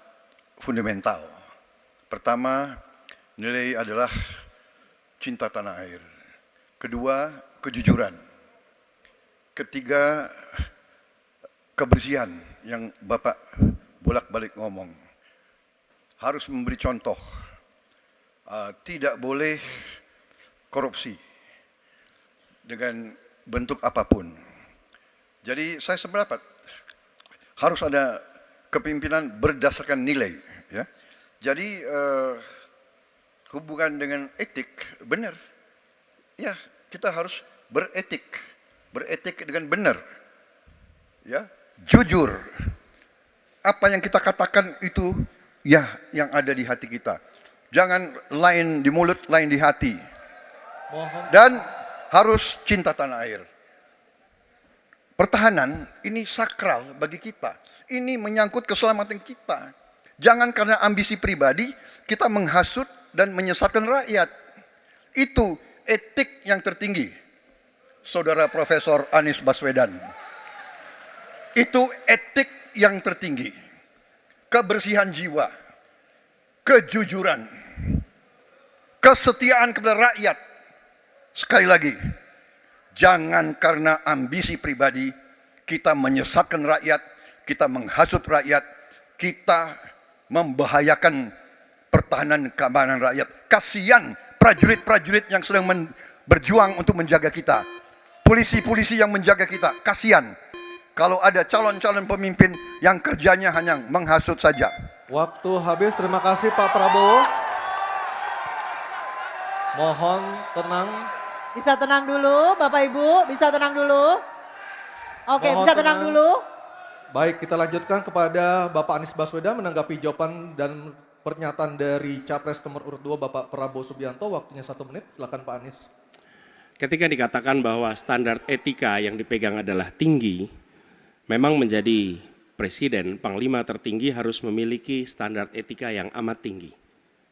fundamental. Pertama, nilai adalah cinta tanah air. Kedua, kejujuran. Ketiga, kebersihan yang Bapak bolak-balik ngomong. Harus memberi contoh. Tidak boleh korupsi dengan bentuk apapun. Jadi saya sependapat harus ada kepemimpinan berdasarkan nilai. Ya. Jadi hubungan dengan etik benar. Ya, kita harus beretik dengan benar. Ya, jujur. Apa yang kita katakan itu ya yang ada di hati kita. Jangan lain di mulut, lain di hati. Dan harus cinta tanah air. Pertahanan ini sakral bagi kita. Ini menyangkut keselamatan kita. Jangan karena ambisi pribadi kita menghasut dan menyesatkan rakyat. Itu etik yang tertinggi. Saudara Profesor Anies Baswedan. Itu etik yang tertinggi. Kebersihan jiwa, kejujuran, kesetiaan kepada rakyat. Sekali lagi, jangan karena ambisi pribadi kita menyesatkan rakyat, kita menghasut rakyat, kita membahayakan pertahanan keamanan rakyat. Kasihan prajurit-prajurit yang sedang berjuang untuk menjaga kita. Polisi-polisi yang menjaga kita, kasihan. Kalau ada calon-calon pemimpin yang kerjanya hanya menghasut saja. Waktu habis, terima kasih Pak Prabowo. Mohon tenang. Bisa tenang dulu Bapak Ibu, bisa tenang dulu. Oke, Mohon bisa tenang dulu. Baik, kita lanjutkan kepada Bapak Anies Baswedan menanggapi jawaban dan pernyataan dari Capres nomor urut 2 Bapak Prabowo Subianto. Waktunya 1 menit, silakan Pak Anies. Ketika dikatakan bahwa standar etika yang dipegang adalah tinggi, memang menjadi presiden, panglima tertinggi harus memiliki standar etika yang amat tinggi.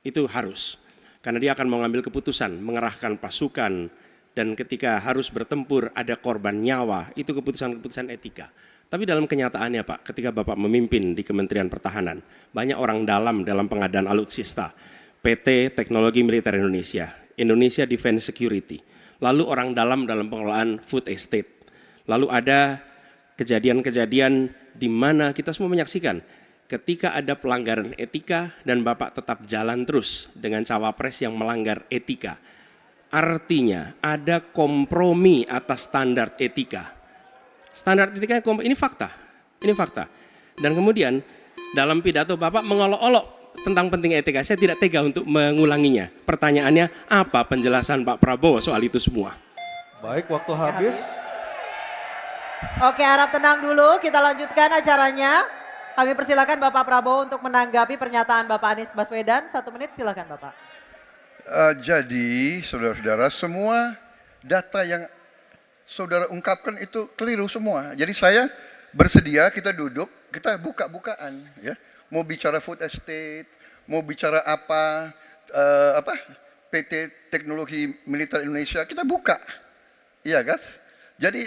Itu harus. Karena dia akan mengambil keputusan, mengerahkan pasukan, dan ketika harus bertempur ada korban nyawa, itu keputusan-keputusan etika. Tapi dalam kenyataannya Pak, ketika Bapak memimpin di Kementerian Pertahanan, banyak orang dalam pengadaan alutsista, PT Teknologi Militer Indonesia, Indonesia Defense Security, lalu orang dalam pengelolaan food estate, lalu ada kejadian-kejadian di mana kita semua menyaksikan ketika ada pelanggaran etika dan Bapak tetap jalan terus dengan cawapres yang melanggar etika. Artinya ada kompromi atas standar etika. Standar etika ini fakta. Ini fakta. Dan kemudian dalam pidato Bapak mengolok-olok tentang penting etika. Saya tidak tega untuk mengulanginya. Pertanyaannya, apa penjelasan Pak Prabowo soal itu semua? Baik, waktu habis. Oke, harap tenang dulu, kita lanjutkan acaranya. Kami persilakan Bapak Prabowo untuk menanggapi pernyataan Bapak Anies Baswedan. 1 menit, silakan Bapak. Jadi, saudara-saudara, semua data yang saudara ungkapkan itu keliru semua. Jadi saya bersedia kita duduk, kita buka-bukaan, ya. Mau bicara food estate, mau bicara apa PT Teknologi Militer Indonesia, kita buka, iya kan? Jadi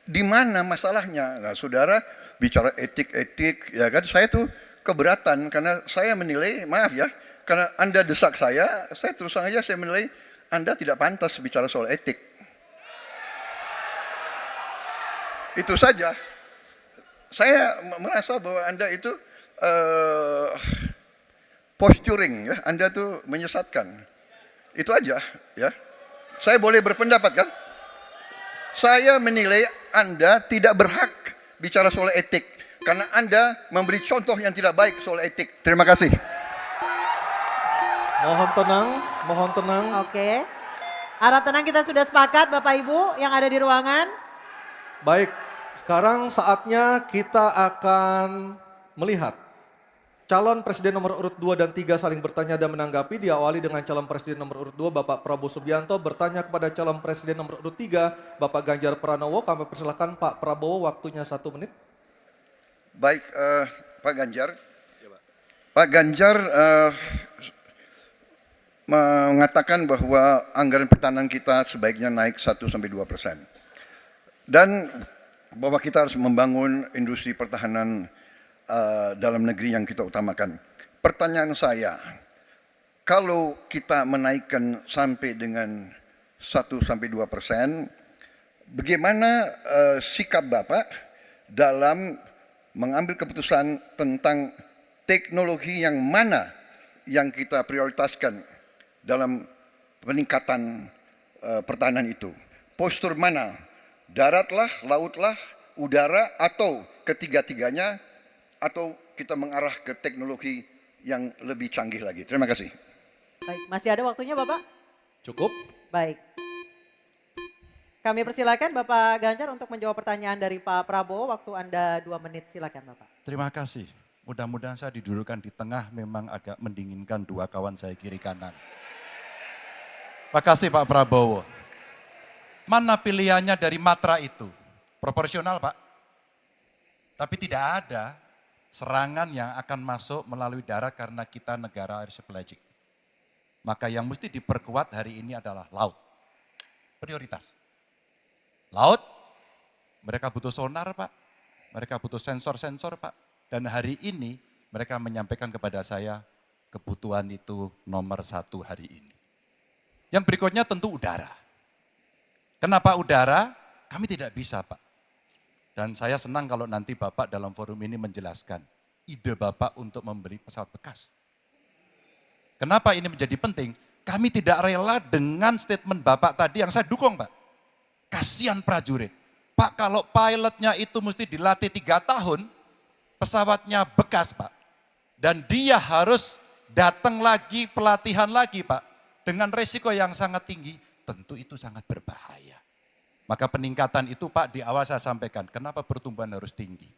di mana masalahnya? Nah, saudara bicara etik-etik, ya kan? Saya tuh keberatan karena saya menilai, maaf ya, karena Anda desak saya terus terang aja saya menilai Anda tidak pantas bicara soal etik. Itu saja. Saya merasa bahwa Anda itu posturing, ya. Anda tuh menyesatkan. Itu aja, ya. Saya boleh berpendapat kan? Saya menilai Anda tidak berhak bicara soal etik karena Anda memberi contoh yang tidak baik soal etik. Terima kasih. Mohon tenang, mohon tenang. Oke. Harap tenang, kita sudah sepakat Bapak Ibu yang ada di ruangan. Baik, sekarang saatnya kita akan melihat calon presiden nomor urut 2 dan 3 saling bertanya dan menanggapi. Diawali dengan calon presiden nomor urut 2 Bapak Prabowo Subianto bertanya kepada calon presiden nomor urut 3 Bapak Ganjar Pranowo. Kami persilakan Pak Prabowo, waktunya 1 menit. Baik, Pak Ganjar. Pak Ganjar mengatakan bahwa anggaran pertahanan kita sebaiknya naik 1-2%. Dan bahwa kita harus membangun industri pertahanan dalam negeri yang kita utamakan. Pertanyaan saya, kalau kita menaikkan sampai dengan 1-2%, bagaimana sikap Bapak dalam mengambil keputusan tentang teknologi yang mana yang kita prioritaskan dalam peningkatan pertahanan itu. Postur mana? Daratlah, lautlah, udara, atau ketiga-tiganya, atau kita mengarah ke teknologi yang lebih canggih lagi. Terima kasih. Baik, masih ada waktunya Bapak? Cukup? Baik. Kami persilakan Bapak Ganjar untuk menjawab pertanyaan dari Pak Prabowo. Waktu Anda 2 menit, silakan Bapak. Terima kasih. Mudah-mudahan saya didudukan di tengah memang agak mendinginkan dua kawan saya kiri kanan. Makasih Pak Prabowo. Mana pilihannya dari matra itu? Proporsional Pak. Tapi tidak ada serangan yang akan masuk melalui darat karena kita negara archipelagic. Maka yang mesti diperkuat hari ini adalah laut. Prioritas. Laut, mereka butuh sonar Pak. Mereka butuh sensor-sensor Pak. Dan hari ini mereka menyampaikan kepada saya kebutuhan itu nomor 1 hari ini. Yang berikutnya tentu udara. Kenapa udara? Kami tidak bisa Pak. Dan saya senang kalau nanti Bapak dalam forum ini menjelaskan ide Bapak untuk membeli pesawat bekas. Kenapa ini menjadi penting? Kami tidak rela dengan statement Bapak tadi yang saya dukung Pak. Kasihan prajurit. Pak kalau pilotnya itu mesti dilatih 3 tahun, pesawatnya bekas Pak. Dan dia harus datang lagi, pelatihan lagi Pak. Dengan resiko yang sangat tinggi, tentu itu sangat berbahaya. Maka peningkatan itu Pak di awal saya sampaikan, kenapa pertumbuhan harus tinggi?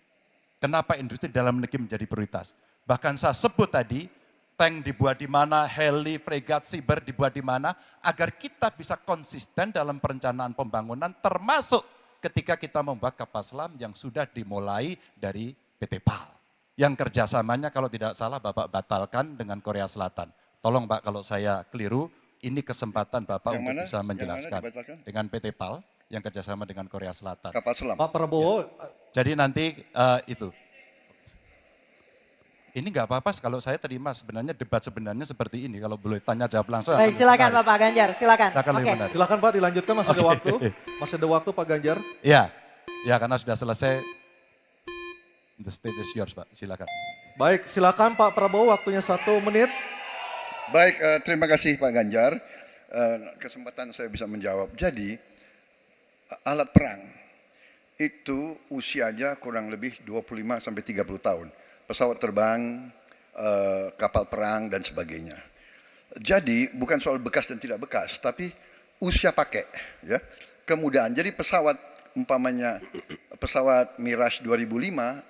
Kenapa industri dalam negeri menjadi prioritas? Bahkan saya sebut tadi, tank dibuat di mana, heli, fregat, cyber dibuat di mana, agar kita bisa konsisten dalam perencanaan pembangunan, termasuk ketika kita membuat kapal selam yang sudah dimulai dari PT PAL. Yang kerjasamanya kalau tidak salah Bapak batalkan dengan Korea Selatan. Tolong Pak kalau saya keliru, ini kesempatan Bapak Yang untuk mana? bisa Yang menjelaskan. mana dibatalkan? Dengan PT PAL yang kerjasama dengan Korea Selatan. Kapal selam. Pak Prabowo, Jadi nanti itu. Ini nggak apa-apa kalau saya terima sebenarnya debat sebenarnya seperti ini. Kalau boleh tanya jawab langsung. Baik, akan silakan menarik. Bapak Ganjar, silakan. Silakan Oke. lebih menarik. silakan Pak dilanjutkan, masih ada waktu. Masih ada waktu Pak Ganjar. Iya, ya karena sudah selesai. The stage is yours Pak, silakan. Baik, silakan Pak Prabowo, waktunya 1 menit. Baik, terima kasih Pak Ganjar. Kesempatan saya bisa menjawab. Jadi, alat perang itu usianya kurang lebih 25 sampai 30 tahun. Pesawat terbang, kapal perang dan sebagainya. Jadi bukan soal bekas dan tidak bekas, tapi usia pakai, ya. Kemudahan. Jadi pesawat umpamanya pesawat Mirage 2005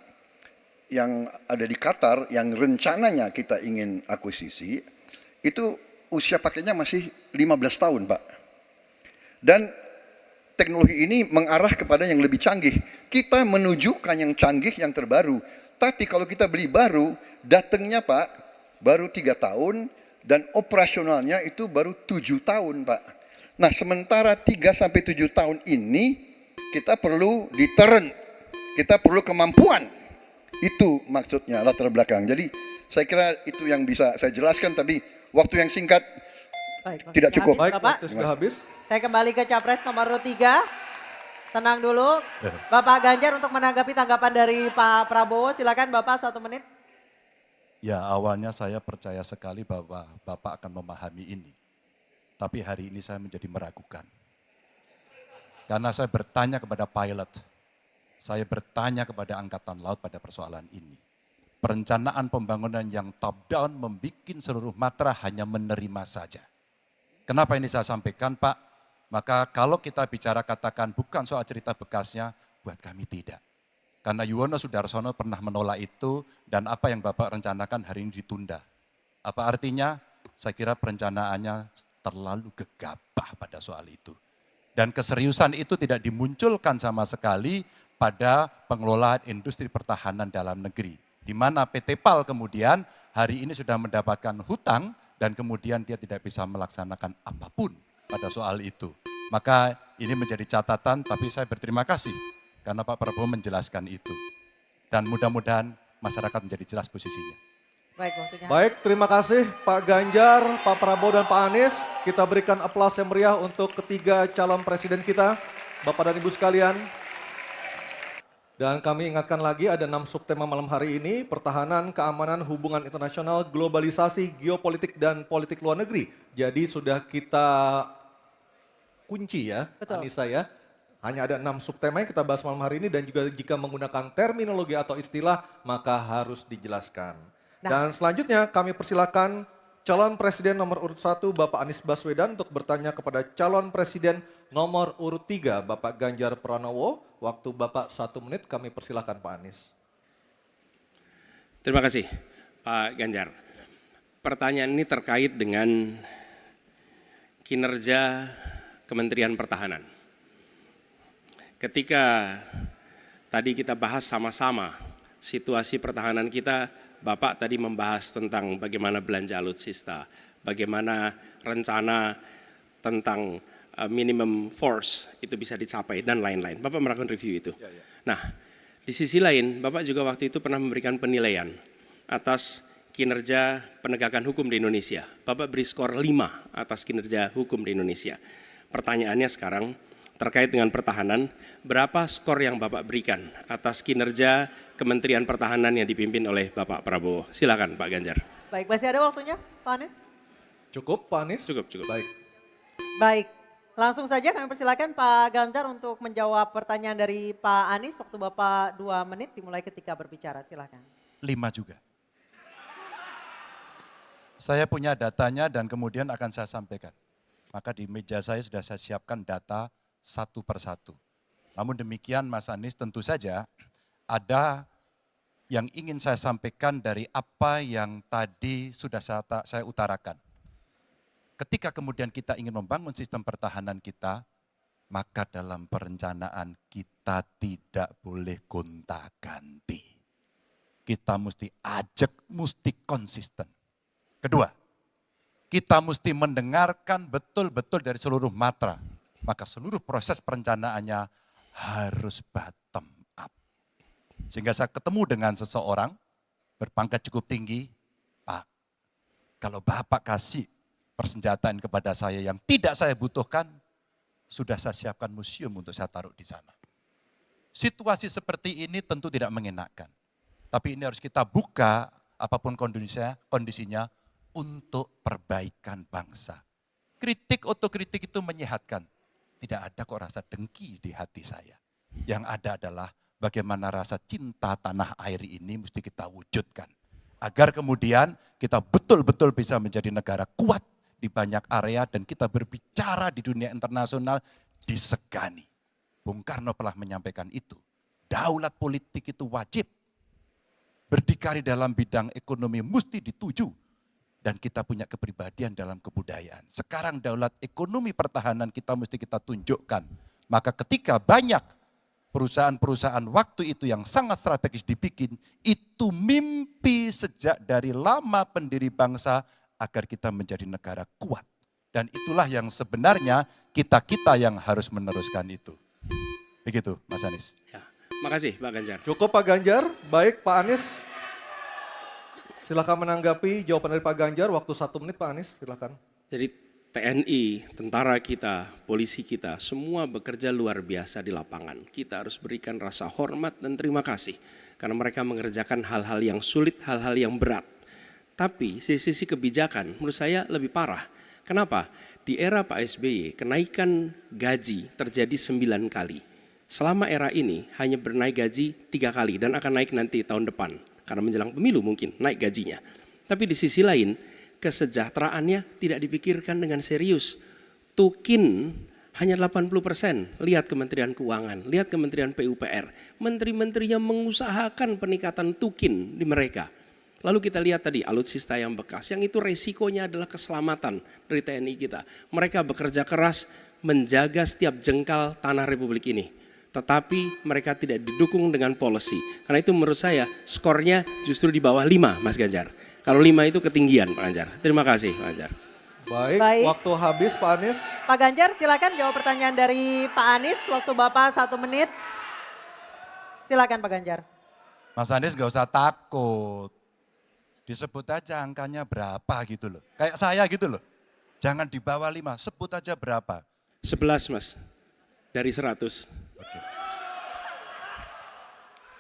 yang ada di Qatar yang rencananya kita ingin akuisisi itu usia pakainya masih 15 tahun, Pak. Dan teknologi ini mengarah kepada yang lebih canggih. Kita menunjukkan yang canggih, yang terbaru. Tapi kalau kita beli baru, datangnya Pak, baru 3 tahun, dan operasionalnya itu baru 7 tahun Pak. Nah sementara 3-7 tahun ini, kita perlu deterrent, kita perlu kemampuan. Itu maksudnya latar belakang. Jadi saya kira itu yang bisa saya jelaskan, tapi waktu yang singkat Baik, tidak waktunya cukup. habis, Baik, Bapak. waktu sudah habis. Saya kembali ke Capres nomor 3. Tenang dulu. Bapak Ganjar untuk menanggapi tanggapan dari Pak Prabowo. Silakan Bapak 1 menit. Ya awalnya saya percaya sekali bahwa Bapak akan memahami ini. Tapi hari ini saya menjadi meragukan. Karena saya bertanya kepada pilot, saya bertanya kepada Angkatan Laut pada persoalan ini. Perencanaan pembangunan yang top down membuat seluruh matra hanya menerima saja. Kenapa ini saya sampaikan Pak? Maka kalau kita bicara katakan bukan soal cerita bekasnya, buat kami tidak. Karena Yuwono Sudarsono pernah menolak itu dan apa yang Bapak rencanakan hari ini ditunda. Apa artinya? Saya kira perencanaannya terlalu gegabah pada soal itu. Dan keseriusan itu tidak dimunculkan sama sekali pada pengelolaan industri pertahanan dalam negeri. Di mana PT PAL kemudian hari ini sudah mendapatkan hutang dan kemudian dia tidak bisa melaksanakan apapun pada soal itu. Maka ini menjadi catatan, tapi saya berterima kasih karena Pak Prabowo menjelaskan itu. Dan mudah-mudahan masyarakat menjadi jelas posisinya. Baik, waktunya. Baik, terima kasih Pak Ganjar, Pak Prabowo dan Pak Anies. Kita berikan aplaus yang meriah untuk ketiga calon presiden kita, Bapak dan Ibu sekalian. Dan kami ingatkan lagi ada 6 subtema malam hari ini, pertahanan, keamanan, hubungan internasional, globalisasi, geopolitik, dan politik luar negeri. Jadi sudah kita kunci ya, Betul. Anissa ya. Hanya ada 6 subtema yang kita bahas malam hari ini dan juga jika menggunakan terminologi atau istilah maka harus dijelaskan. Nah. Dan selanjutnya kami persilakan calon presiden nomor urut 1 Bapak Anies Baswedan untuk bertanya kepada calon presiden nomor urut 3 Bapak Ganjar Pranowo. Waktu Bapak 1 menit, kami persilakan Pak Anies. Terima kasih Pak Ganjar. Pertanyaan ini terkait dengan kinerja Kementerian Pertahanan. Ketika tadi kita bahas sama-sama situasi pertahanan kita, Bapak tadi membahas tentang bagaimana belanja alutsista, bagaimana rencana tentang minimum force itu bisa dicapai dan lain-lain. Bapak melakukan review itu. Nah, di sisi lain Bapak juga waktu itu pernah memberikan penilaian atas kinerja penegakan hukum di Indonesia. Bapak beri skor 5 atas kinerja hukum di Indonesia. Pertanyaannya sekarang, terkait dengan pertahanan, berapa skor yang Bapak berikan atas kinerja Kementerian Pertahanan yang dipimpin oleh Bapak Prabowo? Silakan Pak Ganjar. Baik, masih ada waktunya Pak Anies? Cukup Pak Anies? Cukup. Baik. Baik, langsung saja kami persilakan Pak Ganjar untuk menjawab pertanyaan dari Pak Anies. Waktu Bapak 2 menit dimulai ketika berbicara, silakan. 5 juga. Saya punya datanya dan kemudian akan saya sampaikan. Maka di meja saya sudah saya siapkan data satu persatu. Namun demikian Mas Anies, tentu saja ada yang ingin saya sampaikan dari apa yang tadi sudah saya utarakan. Ketika kemudian kita ingin membangun sistem pertahanan kita, maka dalam perencanaan kita tidak boleh gonta-ganti. Kita mesti ajak, mesti konsisten. Kedua, kita mesti mendengarkan betul-betul dari seluruh matra. Maka seluruh proses perencanaannya harus bottom up. Sehingga saya ketemu dengan seseorang berpangkat cukup tinggi, Pak, kalau Bapak kasih persenjataan kepada saya yang tidak saya butuhkan, sudah saya siapkan museum untuk saya taruh di sana. Situasi seperti ini tentu tidak mengenakan. Tapi ini harus kita buka apapun kondisinya untuk perbaikan bangsa. Kritik otokritik itu menyehatkan. Tidak ada kok rasa dengki di hati saya. Yang ada adalah bagaimana rasa cinta tanah air ini mesti kita wujudkan. Agar kemudian kita betul-betul bisa menjadi negara kuat di banyak area dan kita berbicara di dunia internasional disegani. Bung Karno telah menyampaikan itu. Daulat politik itu wajib. Berdikari dalam bidang ekonomi mesti dituju. Dan kita punya kepribadian dalam kebudayaan. Sekarang daulat ekonomi pertahanan kita mesti kita tunjukkan. Maka ketika banyak perusahaan-perusahaan waktu itu yang sangat strategis dibikin, itu mimpi sejak dari lama pendiri bangsa agar kita menjadi negara kuat. Dan itulah yang sebenarnya kita-kita yang harus meneruskan itu. Begitu Mas Anies. Ya, makasih Pak Ganjar. Cukup Pak Ganjar, baik Pak Anies. Silakan menanggapi jawaban dari Pak Ganjar, waktu 1 menit Pak Anies, silakan. Jadi TNI, tentara kita, polisi kita, semua bekerja luar biasa di lapangan. Kita harus berikan rasa hormat dan terima kasih. Karena mereka mengerjakan hal-hal yang sulit, hal-hal yang berat. Tapi sisi kebijakan menurut saya lebih parah. Kenapa? Di era Pak SBY, kenaikan gaji terjadi 9 kali. Selama era ini hanya bernaik gaji 3 kali dan akan naik nanti tahun depan. Karena menjelang pemilu mungkin naik gajinya. Tapi di sisi lain, kesejahteraannya tidak dipikirkan dengan serius. Tukin hanya 80%. Lihat Kementerian Keuangan, lihat Kementerian PUPR. Menteri-menterinya mengusahakan peningkatan tukin di mereka. Lalu kita lihat tadi alutsista yang bekas, yang itu resikonya adalah keselamatan dari TNI kita. Mereka bekerja keras menjaga setiap jengkal tanah Republik ini. Tetapi mereka tidak didukung dengan policy. Karena itu menurut saya skornya justru di bawah 5 Mas Ganjar. Kalau 5 itu ketinggian Pak Ganjar. Terima kasih Pak Ganjar. Baik, waktu habis Pak Anies. Pak Ganjar silakan jawab pertanyaan dari Pak Anies. Waktu Bapak 1 menit. Silakan Pak Ganjar. Mas Anies gak usah takut. Disebut aja angkanya berapa gitu loh. Kayak saya gitu loh. Jangan di bawah 5, sebut aja berapa. 11 Mas, dari 100. Oke.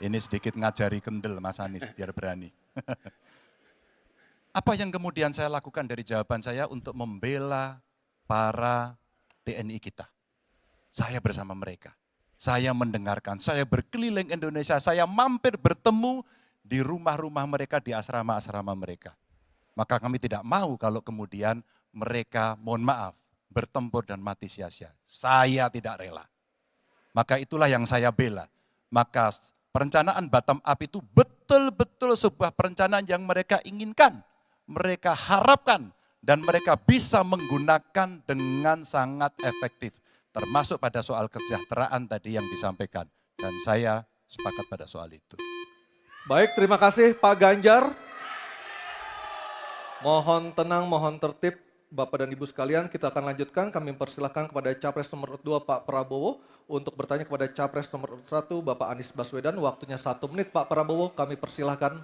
Ini sedikit ngajari kendel Mas Anies biar berani. Apa yang kemudian saya lakukan dari jawaban saya untuk membela para TNI kita? Saya bersama mereka. Saya mendengarkan, saya berkeliling Indonesia, saya mampir bertemu di rumah-rumah mereka, di asrama-asrama mereka. Maka kami tidak mau kalau kemudian mereka, mohon maaf, bertempur dan mati sia-sia. Saya tidak rela. Maka itulah yang saya bela. Maka perencanaan bottom up itu betul-betul sebuah perencanaan yang mereka inginkan, mereka harapkan, dan mereka bisa menggunakan dengan sangat efektif. Termasuk pada soal kesejahteraan tadi yang disampaikan. Dan saya sepakat pada soal itu. Baik, terima kasih Pak Ganjar. Mohon tenang, mohon tertib Bapak dan Ibu sekalian. Kita akan lanjutkan, kami persilahkan kepada Capres nomor 2 Pak Prabowo untuk bertanya kepada Capres nomor 1 Bapak Anies Baswedan. Waktunya 1 menit Pak Prabowo, kami persilahkan.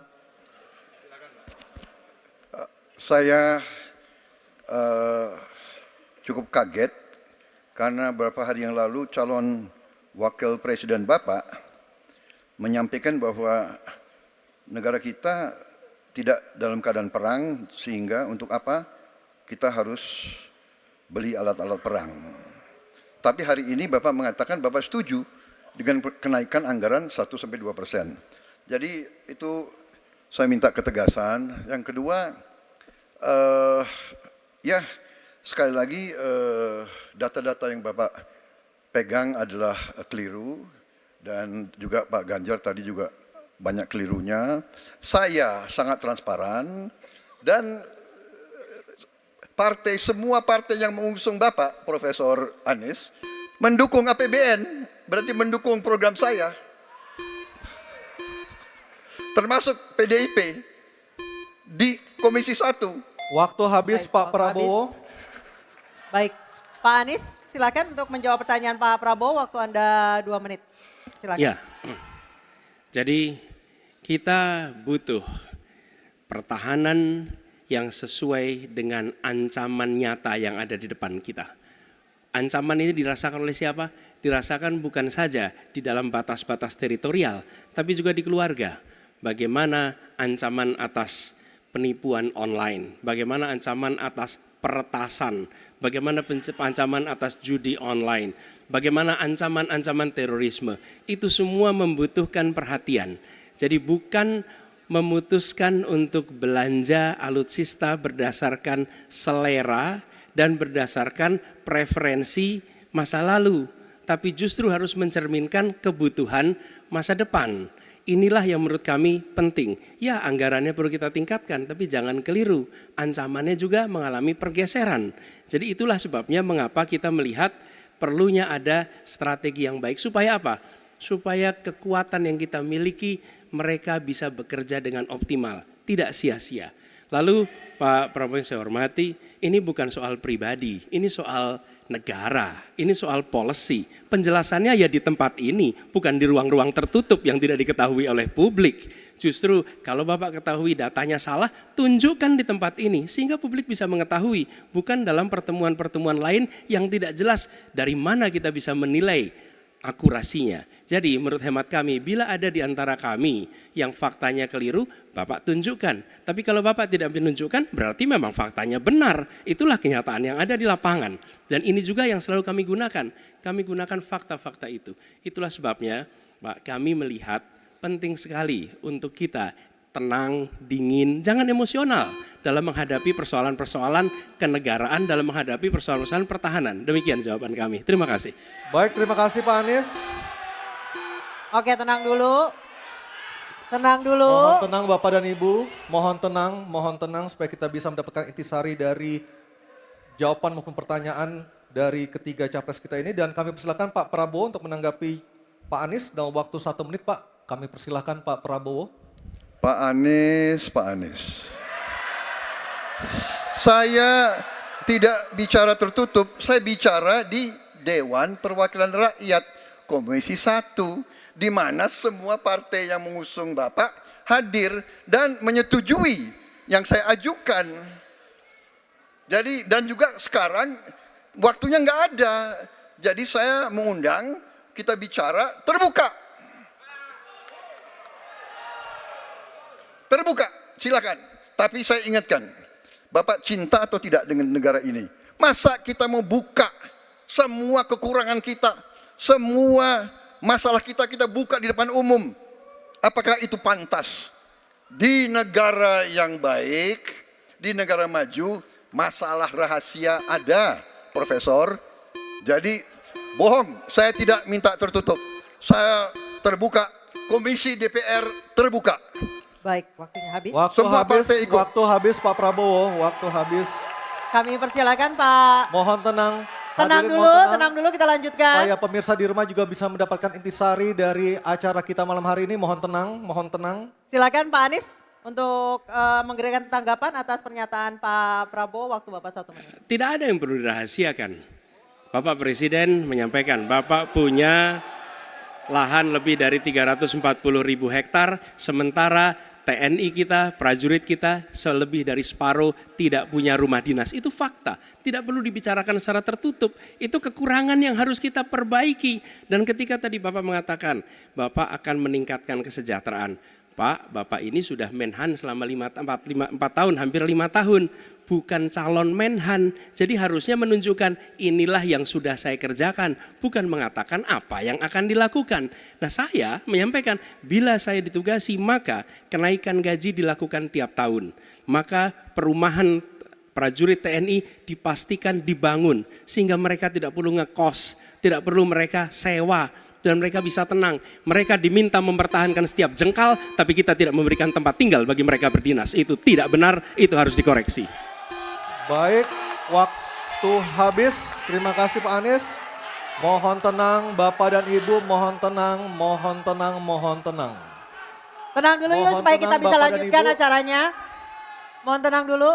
Saya cukup kaget karena beberapa hari yang lalu calon wakil presiden Bapak menyampaikan bahwa negara kita tidak dalam keadaan perang, sehingga untuk apa kita harus beli alat-alat perang. Tapi hari ini Bapak mengatakan Bapak setuju dengan kenaikan anggaran 1-2%. Jadi itu saya minta ketegasan. Yang kedua, ya sekali lagi data-data yang Bapak pegang adalah keliru, dan juga Pak Ganjar tadi juga banyak kelirunya. Saya sangat transparan, dan semua partai yang mengusung Bapak, Profesor Anies, mendukung APBN, berarti mendukung program saya. Termasuk PDIP di Komisi 1. Waktu habis Baik, Pak waktu Prabowo. habis. Baik, Pak Anies silakan untuk menjawab pertanyaan Pak Prabowo, waktu Anda 2 menit. Silakan. Ya, jadi kita butuh pertahanan yang sesuai dengan ancaman nyata yang ada di depan kita. Ancaman ini dirasakan oleh siapa? Dirasakan bukan saja di dalam batas-batas teritorial, tapi juga di keluarga. Bagaimana ancaman atas penipuan online, bagaimana ancaman atas peretasan, bagaimana ancaman atas judi online, bagaimana ancaman-ancaman terorisme. Itu semua membutuhkan perhatian. Jadi bukan memutuskan untuk belanja alutsista berdasarkan selera dan berdasarkan preferensi masa lalu, tapi justru harus mencerminkan kebutuhan masa depan. Inilah yang menurut kami penting. Ya, anggarannya perlu kita tingkatkan, tapi jangan keliru. Ancamannya juga mengalami pergeseran. Jadi itulah sebabnya mengapa kita melihat perlunya ada strategi yang baik. Supaya apa? Supaya kekuatan yang kita miliki mereka bisa bekerja dengan optimal, tidak sia-sia. Lalu Pak Prabowo yang saya hormati, ini bukan soal pribadi, ini soal negara, ini soal policy. Penjelasannya ya di tempat ini, bukan di ruang-ruang tertutup yang tidak diketahui oleh publik. Justru kalau Bapak ketahui datanya salah, tunjukkan di tempat ini sehingga publik bisa mengetahui, bukan dalam pertemuan-pertemuan lain yang tidak jelas dari mana kita bisa menilai akurasinya. Jadi menurut hemat kami, bila ada di antara kami yang faktanya keliru, Bapak tunjukkan. Tapi kalau Bapak tidak menunjukkan, berarti memang faktanya benar. Itulah kenyataan yang ada di lapangan. Dan ini juga yang selalu kami gunakan. Kami gunakan fakta-fakta itu. Itulah sebabnya Pak, kami melihat penting sekali untuk kita tenang, dingin, jangan emosional dalam menghadapi persoalan-persoalan kenegaraan, dalam menghadapi persoalan-persoalan pertahanan. Demikian jawaban kami. Terima kasih. Baik, terima kasih Pak Anies. Oke, tenang dulu. Tenang dulu. Mohon tenang Bapak dan Ibu, mohon tenang supaya kita bisa mendapatkan intisari dari jawaban maupun pertanyaan dari ketiga capres kita ini. Dan kami persilakan Pak Prabowo untuk menanggapi Pak Anies dalam waktu 1 menit Pak. Kami persilakan Pak Prabowo. Pak Anies. Saya tidak bicara tertutup, saya bicara di Dewan Perwakilan Rakyat Komisi 1. Di mana semua partai yang mengusung Bapak hadir dan menyetujui yang saya ajukan. Jadi dan juga sekarang waktunya nggak ada. Jadi saya mengundang kita bicara terbuka. Terbuka, silakan. Tapi saya ingatkan, Bapak cinta atau tidak dengan negara ini? Masa kita mau buka semua kekurangan kita, semua masalah kita buka di depan umum. Apakah itu pantas? Di negara yang baik, di negara maju, masalah rahasia ada, Profesor. Jadi bohong, saya tidak minta tertutup. Saya terbuka, Komisi DPR terbuka. Baik, waktunya habis. Semua partai ikut. Waktu habis Pak Prabowo, waktu habis. Kami persilakan Pak. Mohon tenang. Tenang Hadirin dulu, mohon tenang dulu kita lanjutkan. Supaya pemirsa di rumah juga bisa mendapatkan intisari dari acara kita malam hari ini. Mohon tenang, mohon tenang. Silakan Pak Anies untuk memberikan tanggapan atas pernyataan Pak Prabowo. Waktu Bapak 1 menit. Tidak ada yang perlu dirahasiakan. Bapak Presiden menyampaikan, Bapak punya lahan lebih dari 340.000 hektar, sementara TNI kita, prajurit kita, selebih dari separuh tidak punya rumah dinas. Itu fakta, tidak perlu dibicarakan secara tertutup. Itu kekurangan yang harus kita perbaiki. Dan ketika tadi Bapak mengatakan, Bapak akan meningkatkan kesejahteraan. Pak, Bapak ini sudah Menhan selama 4 tahun, hampir 5 tahun. Bukan calon Menhan, jadi harusnya menunjukkan inilah yang sudah saya kerjakan. Bukan mengatakan apa yang akan dilakukan. Nah saya menyampaikan, bila saya ditugasi maka kenaikan gaji dilakukan tiap tahun. Maka perumahan prajurit TNI dipastikan dibangun. Sehingga mereka tidak perlu ngekos, tidak perlu mereka sewa. Dan mereka bisa tenang. Mereka diminta mempertahankan setiap jengkal, tapi kita tidak memberikan tempat tinggal bagi mereka berdinas. Itu tidak benar, itu harus dikoreksi. Baik, waktu habis. Terima kasih Pak Anies. Mohon tenang Bapak dan Ibu, mohon tenang, mohon tenang, mohon tenang. Tenang dulu yuk Mohon supaya tenang, kita bisa Bapak dan lanjutkan Ibu. acaranya. Mohon tenang dulu.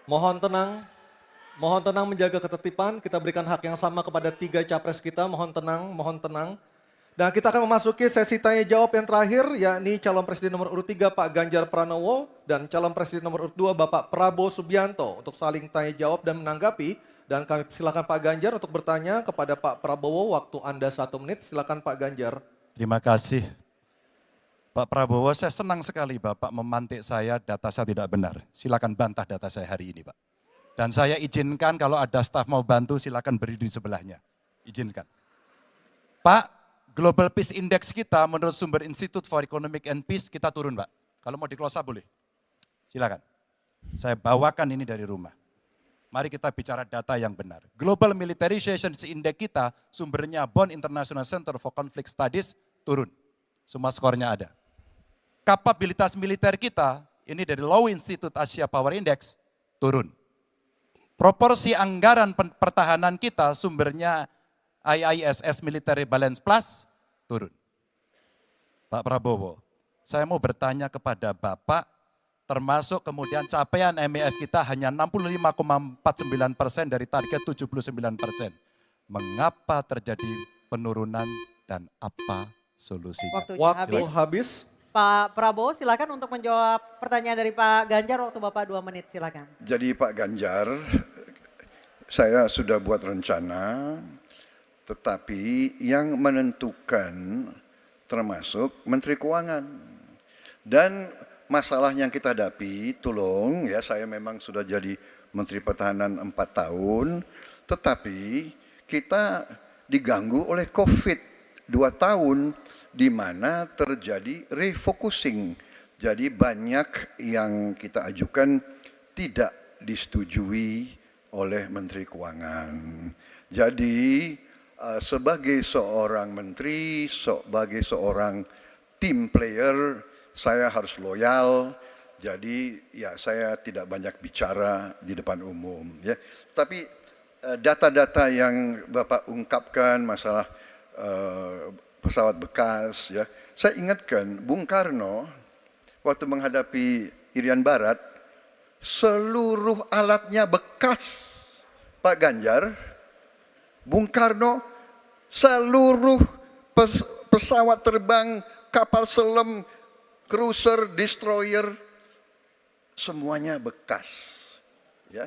Mohon tenang. Mohon tenang menjaga ketertiban, kita berikan hak yang sama kepada 3 capres kita, mohon tenang, mohon tenang. Dan kita akan memasuki sesi tanya jawab yang terakhir, yakni calon presiden nomor urut 3 Pak Ganjar Pranowo dan calon presiden nomor urut 2 Bapak Prabowo Subianto untuk saling tanya jawab dan menanggapi. Dan kami silakan Pak Ganjar untuk bertanya kepada Pak Prabowo, waktu Anda 1 menit, silakan Pak Ganjar. Terima kasih. Pak Prabowo, saya senang sekali Bapak memantik saya, data saya tidak benar. Silakan bantah data saya hari ini Pak. Dan saya izinkan kalau ada staf mau bantu silakan berdiri di sebelahnya. Izinkan. Pak, Global Peace Index kita menurut sumber Institute for Economic and Peace kita turun Pak. Kalau mau diklosa boleh. Silakan. Saya bawakan ini dari rumah. Mari kita bicara data yang benar. Global Militarization Index kita sumbernya Bonn International Center for Conflict Studies turun. Semua skornya ada. Kapabilitas militer kita, ini dari Law Institute Asia Power Index, turun. Proporsi anggaran pertahanan kita sumbernya IISS Military Balance Plus turun. Pak Prabowo, saya mau bertanya kepada Bapak, termasuk kemudian capaian MEF kita hanya 65,49% dari target 79%. Mengapa terjadi penurunan dan apa solusinya? Waktu habis. Pak Prabowo silakan untuk menjawab pertanyaan dari Pak Ganjar, waktu Bapak 2 menit silakan. Jadi Pak Ganjar, saya sudah buat rencana, tetapi yang menentukan termasuk Menteri Keuangan. Dan masalah yang kita hadapi, tolong ya, saya memang sudah jadi Menteri Pertahanan 4 tahun, tetapi kita diganggu oleh COVID 2 tahun, di mana terjadi refocusing. Jadi banyak yang kita ajukan tidak disetujui oleh Menteri Keuangan. Jadi sebagai seorang menteri, sebagai seorang team player, saya harus loyal. Jadi ya saya tidak banyak bicara di depan umum. Ya. Tapi data-data yang Bapak ungkapkan masalah pesawat bekas, ya. Saya ingatkan Bung Karno waktu menghadapi Irian Barat, seluruh alatnya bekas. Pak Ganjar, Bung Karno, seluruh pesawat terbang, kapal selam, cruiser, destroyer, semuanya bekas. Ya.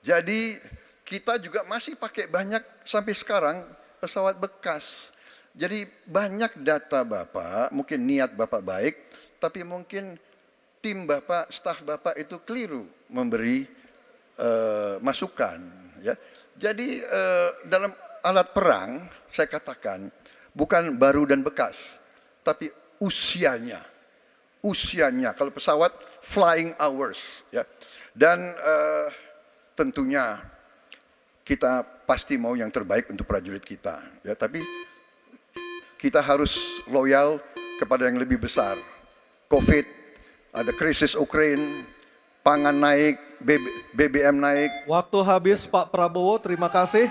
Jadi kita juga masih pakai banyak sampai sekarang pesawat bekas. Jadi banyak data Bapak, mungkin niat Bapak baik, tapi mungkin tim Bapak, staf Bapak itu keliru memberi masukan. Ya. Jadi dalam alat perang, saya katakan, bukan baru dan bekas, tapi usianya. Usianya, kalau pesawat flying hours. Ya. Dan tentunya kita pasti mau yang terbaik untuk prajurit kita. Ya, tapi kita harus loyal kepada yang lebih besar. COVID, ada krisis Ukraina, pangan naik, BBM naik. Waktu habis Pak Prabowo, terima kasih.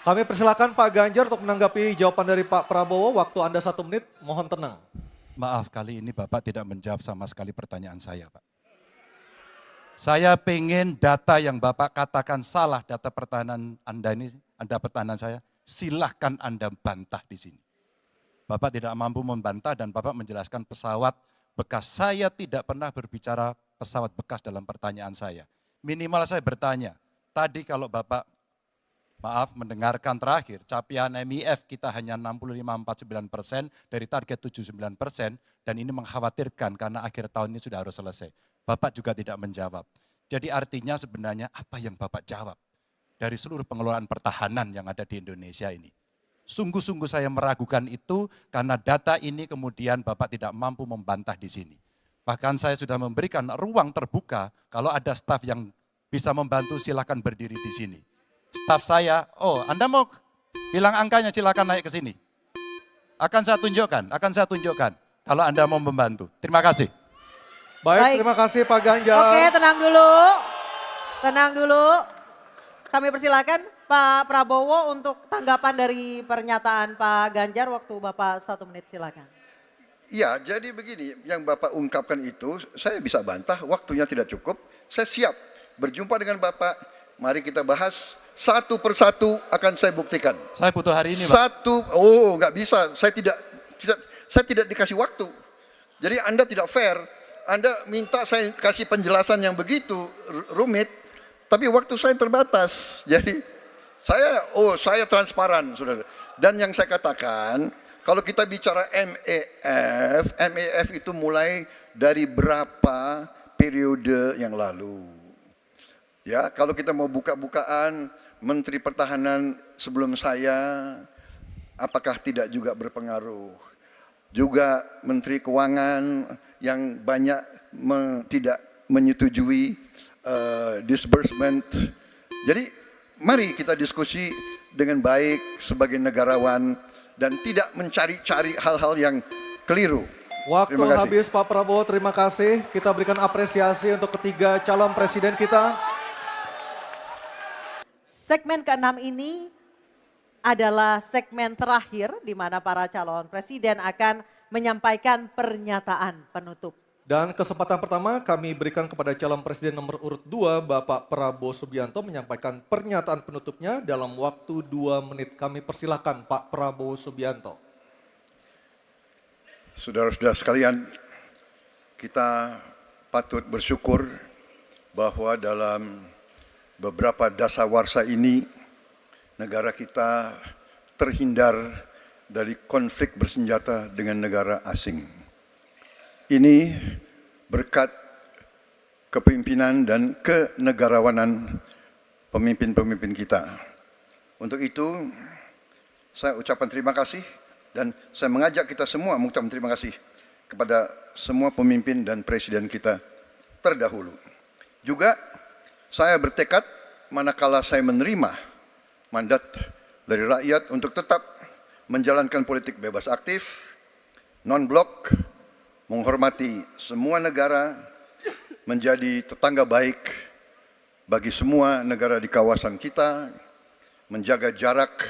Kami persilakan Pak Ganjar untuk menanggapi jawaban dari Pak Prabowo. Waktu Anda 1 menit, mohon tenang. Maaf, kali ini Bapak tidak menjawab sama sekali pertanyaan saya, Pak. Saya pengen data yang Bapak katakan salah, data pertahanan Anda ini, Anda pertahanan saya, silahkan Anda bantah di sini. Bapak tidak mampu membantah dan Bapak menjelaskan pesawat bekas. Saya tidak pernah berbicara pesawat bekas dalam pertanyaan saya. Minimal saya bertanya, tadi kalau Bapak, maaf, mendengarkan terakhir, capaian MIF kita hanya 65-49% dari target 79%, dan ini mengkhawatirkan karena akhir tahun ini sudah harus selesai. Bapak juga tidak menjawab. Jadi artinya sebenarnya apa yang Bapak jawab dari seluruh pengelolaan pertahanan yang ada di Indonesia ini? Sungguh-sungguh saya meragukan itu karena data ini kemudian Bapak tidak mampu membantah di sini. Bahkan saya sudah memberikan ruang terbuka, kalau ada staf yang bisa membantu silakan berdiri di sini. Staf saya, oh Anda mau bilang angkanya silakan naik ke sini. Akan saya tunjukkan kalau Anda mau membantu. Terima kasih. Baik, terima kasih Pak Ganjar. Oke, tenang dulu. Tenang dulu. Kami persilakan Pak Prabowo untuk tanggapan dari pernyataan Pak Ganjar. Waktu Bapak 1 menit, silakan. Ya, jadi begini, yang Bapak ungkapkan itu saya bisa bantah, waktunya tidak cukup. Saya siap berjumpa dengan Bapak. Mari kita bahas satu persatu, akan saya buktikan. Saya butuh hari ini, Pak. Nggak bisa. Saya tidak dikasih waktu. Jadi Anda tidak fair. Anda minta saya kasih penjelasan yang begitu rumit, tapi waktu saya terbatas. Jadi saya transparan, saudara. Dan yang saya katakan, kalau kita bicara MEF itu mulai dari berapa periode yang lalu. Ya, kalau kita mau buka-bukaan, Menteri Pertahanan sebelum saya, apakah tidak juga berpengaruh? Juga Menteri Keuangan yang banyak tidak menyetujui disbursement. Jadi mari kita diskusi dengan baik sebagai negarawan dan tidak mencari-cari hal-hal yang keliru. Waktu habis Pak Prabowo, terima kasih. Kita berikan apresiasi untuk ketiga calon presiden kita. Segmen ke-6 ini adalah segmen terakhir di mana para calon presiden akan menyampaikan pernyataan penutup. Dan kesempatan pertama kami berikan kepada calon presiden nomor urut 2 Bapak Prabowo Subianto menyampaikan pernyataan penutupnya dalam waktu 2 menit. Kami persilahkan Pak Prabowo Subianto. Saudara-saudara sekalian, kita patut bersyukur bahwa dalam beberapa dasawarsa ini negara kita terhindar dari konflik bersenjata dengan negara asing. Ini berkat kepemimpinan dan kenegarawanan pemimpin-pemimpin kita. Untuk itu, saya ucapkan terima kasih dan saya mengajak kita semua mengucapkan terima kasih kepada semua pemimpin dan presiden kita terdahulu. Juga saya bertekad manakala saya menerima mandat dari rakyat untuk tetap menjalankan politik bebas aktif, non-blok, menghormati semua negara, menjadi tetangga baik bagi semua negara di kawasan kita, menjaga jarak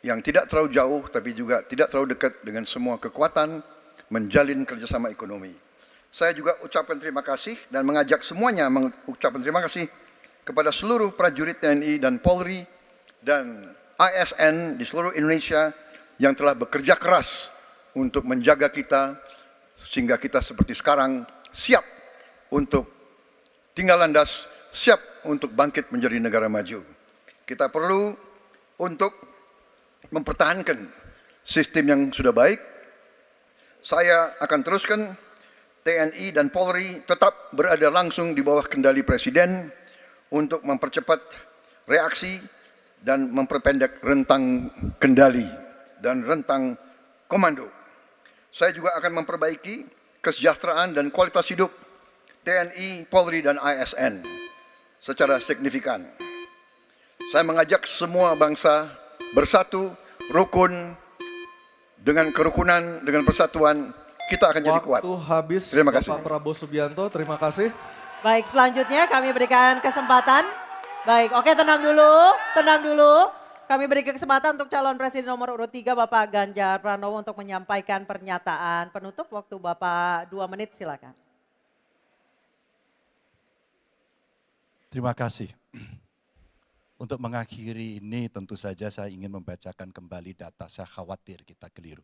yang tidak terlalu jauh tapi juga tidak terlalu dekat dengan semua kekuatan, menjalin kerjasama ekonomi. Saya juga ucapkan terima kasih dan mengajak semuanya mengucapkan terima kasih kepada seluruh prajurit TNI dan Polri dan ASN di seluruh Indonesia yang telah bekerja keras untuk menjaga kita sehingga kita seperti sekarang siap untuk tinggal landas, siap untuk bangkit menjadi negara maju. Kita perlu untuk mempertahankan sistem yang sudah baik. Saya akan teruskan TNI dan Polri tetap berada langsung di bawah kendali Presiden untuk mempercepat reaksi dan memperpendek rentang kendali dan rentang komando. Saya juga akan memperbaiki kesejahteraan dan kualitas hidup TNI, Polri, dan ASN secara signifikan. Saya mengajak semua bangsa bersatu, rukun, dengan kerukunan, dengan persatuan, kita akan jadi kuat. Waktu habis, Terima kasih. Bapak Prabowo Subianto, terima kasih. Baik, selanjutnya kami berikan kesempatan. Baik, oke tenang dulu, tenang dulu. Kami beri kesempatan untuk calon presiden nomor urut 3 Bapak Ganjar Pranowo untuk menyampaikan pernyataan penutup. Waktu Bapak 2 menit, silakan. Terima kasih. Untuk mengakhiri ini tentu saja saya ingin membacakan kembali data, saya khawatir kita keliru.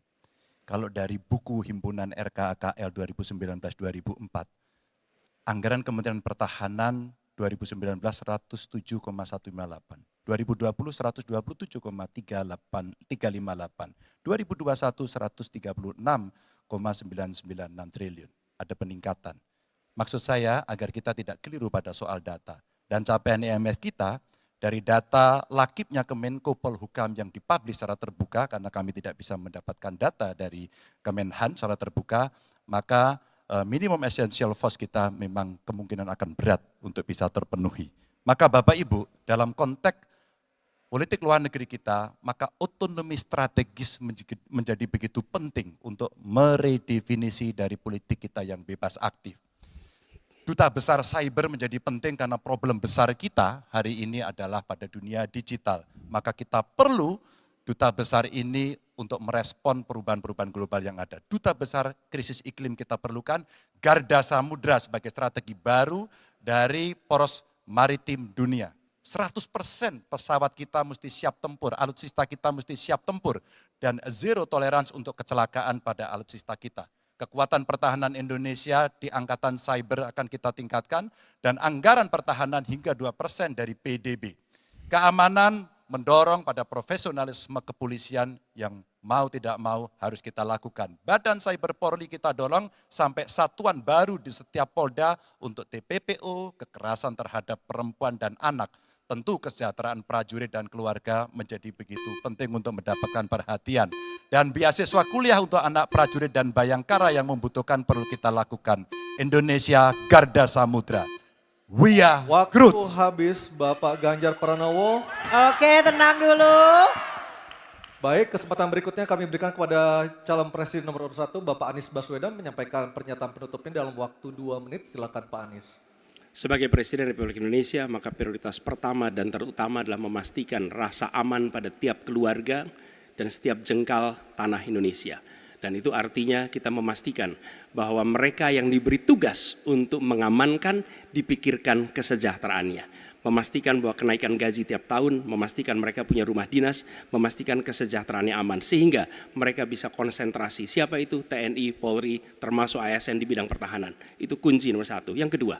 Kalau dari buku Himpunan RKAKL 2019-2004, anggaran Kementerian Pertahanan 2019 107,158, 2020 127,358, 2021 136,996 triliun. Ada peningkatan. Maksud saya agar kita tidak keliru pada soal data. Dan capaian IMF kita dari data lakibnya Kemenko Polhukam yang dipublish secara terbuka, karena kami tidak bisa mendapatkan data dari Kemenhan secara terbuka, maka minimum essential force kita memang kemungkinan akan berat untuk bisa terpenuhi. Maka Bapak Ibu, dalam konteks politik luar negeri kita, maka otonomi strategis menjadi begitu penting untuk meredefinisi dari politik kita yang bebas aktif. Duta besar cyber menjadi penting karena problem besar kita hari ini adalah pada dunia digital. Maka kita perlu duta besar ini untuk merespon perubahan-perubahan global yang ada. Duta besar krisis iklim kita perlukan, garda samudra sebagai strategi baru dari poros maritim dunia. 100% pesawat kita mesti siap tempur, alutsista kita mesti siap tempur, dan zero tolerance untuk kecelakaan pada alutsista kita. Kekuatan pertahanan Indonesia di angkatan cyber akan kita tingkatkan, dan anggaran pertahanan hingga 2% dari PDB. Keamanan mendorong pada profesionalisme kepolisian yang mau tidak mau harus kita lakukan. Badan Cyber Polri kita dorong sampai satuan baru di setiap Polda untuk TPPO, kekerasan terhadap perempuan dan anak. Tentu kesejahteraan prajurit dan keluarga menjadi begitu penting untuk mendapatkan perhatian. Dan beasiswa kuliah untuk anak prajurit dan bayangkara yang membutuhkan perlu kita lakukan. Indonesia Garda Samudra. We are Waktu Groot. habis, Bapak Ganjar Pranowo. Oke, tenang dulu. Baik, kesempatan berikutnya kami berikan kepada calon presiden nomor urut 1, Bapak Anies Baswedan, menyampaikan pernyataan penutupnya dalam waktu 2 menit. Silakan Pak Anies. Sebagai Presiden Republik Indonesia, maka prioritas pertama dan terutama adalah memastikan rasa aman pada tiap keluarga dan setiap jengkal tanah Indonesia. Dan itu artinya kita memastikan bahwa mereka yang diberi tugas untuk mengamankan dipikirkan kesejahteraannya. Memastikan bahwa kenaikan gaji tiap tahun, memastikan mereka punya rumah dinas, memastikan kesejahteraannya aman. Sehingga mereka bisa konsentrasi. Siapa itu? TNI, Polri, termasuk ASN di bidang pertahanan. Itu kunci nomor 1. Yang kedua,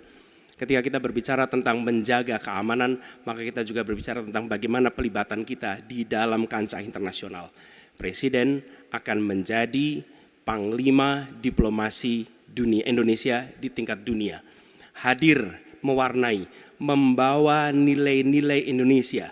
ketika kita berbicara tentang menjaga keamanan, maka kita juga berbicara tentang bagaimana pelibatan kita di dalam kancah internasional. Presiden akan menjadi panglima diplomasi dunia Indonesia di tingkat dunia. Hadir, mewarnai, membawa nilai-nilai Indonesia.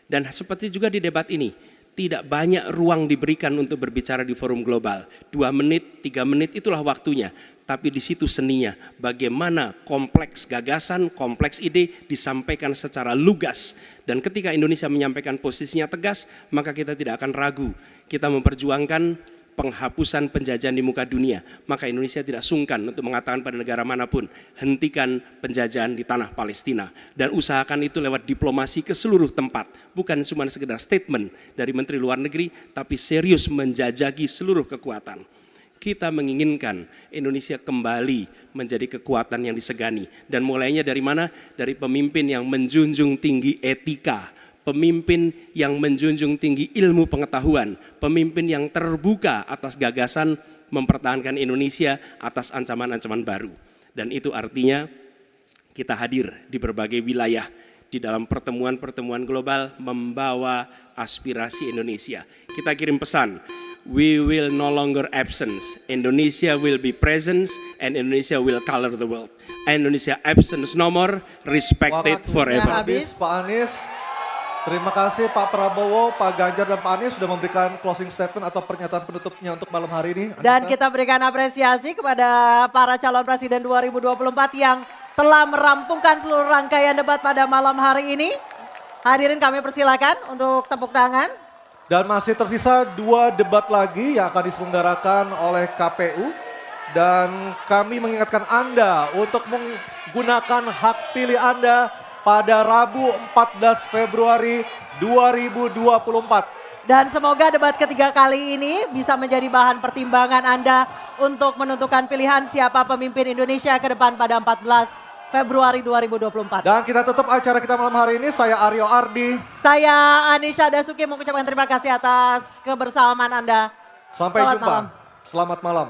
Dan seperti juga di debat ini, tidak banyak ruang diberikan untuk berbicara di forum global. 2 menit, 3 menit itulah waktunya. Tapi di situ seninya, bagaimana kompleks gagasan, kompleks ide disampaikan secara lugas. Dan ketika Indonesia menyampaikan posisinya tegas, maka kita tidak akan ragu. Kita memperjuangkan penghapusan penjajahan di muka dunia. Maka Indonesia tidak sungkan untuk mengatakan pada negara manapun, hentikan penjajahan di tanah Palestina. Dan usahakan itu lewat diplomasi ke seluruh tempat. Bukan cuma sekedar statement dari Menteri Luar Negeri, tapi serius menjajaki seluruh kekuatan. Kita menginginkan Indonesia kembali menjadi kekuatan yang disegani. Dan mulainya dari mana? Dari pemimpin yang menjunjung tinggi etika, pemimpin yang menjunjung tinggi ilmu pengetahuan, pemimpin yang terbuka atas gagasan mempertahankan Indonesia atas ancaman-ancaman baru. Dan itu artinya kita hadir di berbagai wilayah di dalam pertemuan-pertemuan global membawa aspirasi Indonesia. Kita kirim pesan we will no longer absence. Indonesia will be presence and Indonesia will color the world. Indonesia absence no more, respected Waktunya forever. habis, Pak Anies. Terima kasih Pak Prabowo, Pak Ganjar, dan Pak Anies sudah memberikan closing statement atau pernyataan penutupnya untuk malam hari ini. Dan Anissa. kita berikan apresiasi kepada para calon presiden 2024 yang telah merampungkan seluruh rangkaian debat pada malam hari ini. Hadirin kami persilakan untuk tepuk tangan. Dan masih tersisa 2 debat lagi yang akan diselenggarakan oleh KPU. Dan kami mengingatkan Anda untuk menggunakan hak pilih Anda pada Rabu 14 Februari 2024. Dan semoga debat ketiga kali ini bisa menjadi bahan pertimbangan Anda untuk menentukan pilihan siapa pemimpin Indonesia ke depan pada 14 Februari 2024. Dan kita tutup acara kita malam hari ini. Saya Aryo Ardi. Saya Anisha Dasuki mengucapkan terima kasih atas kebersamaan Anda. Sampai Selamat jumpa. malam. Selamat malam.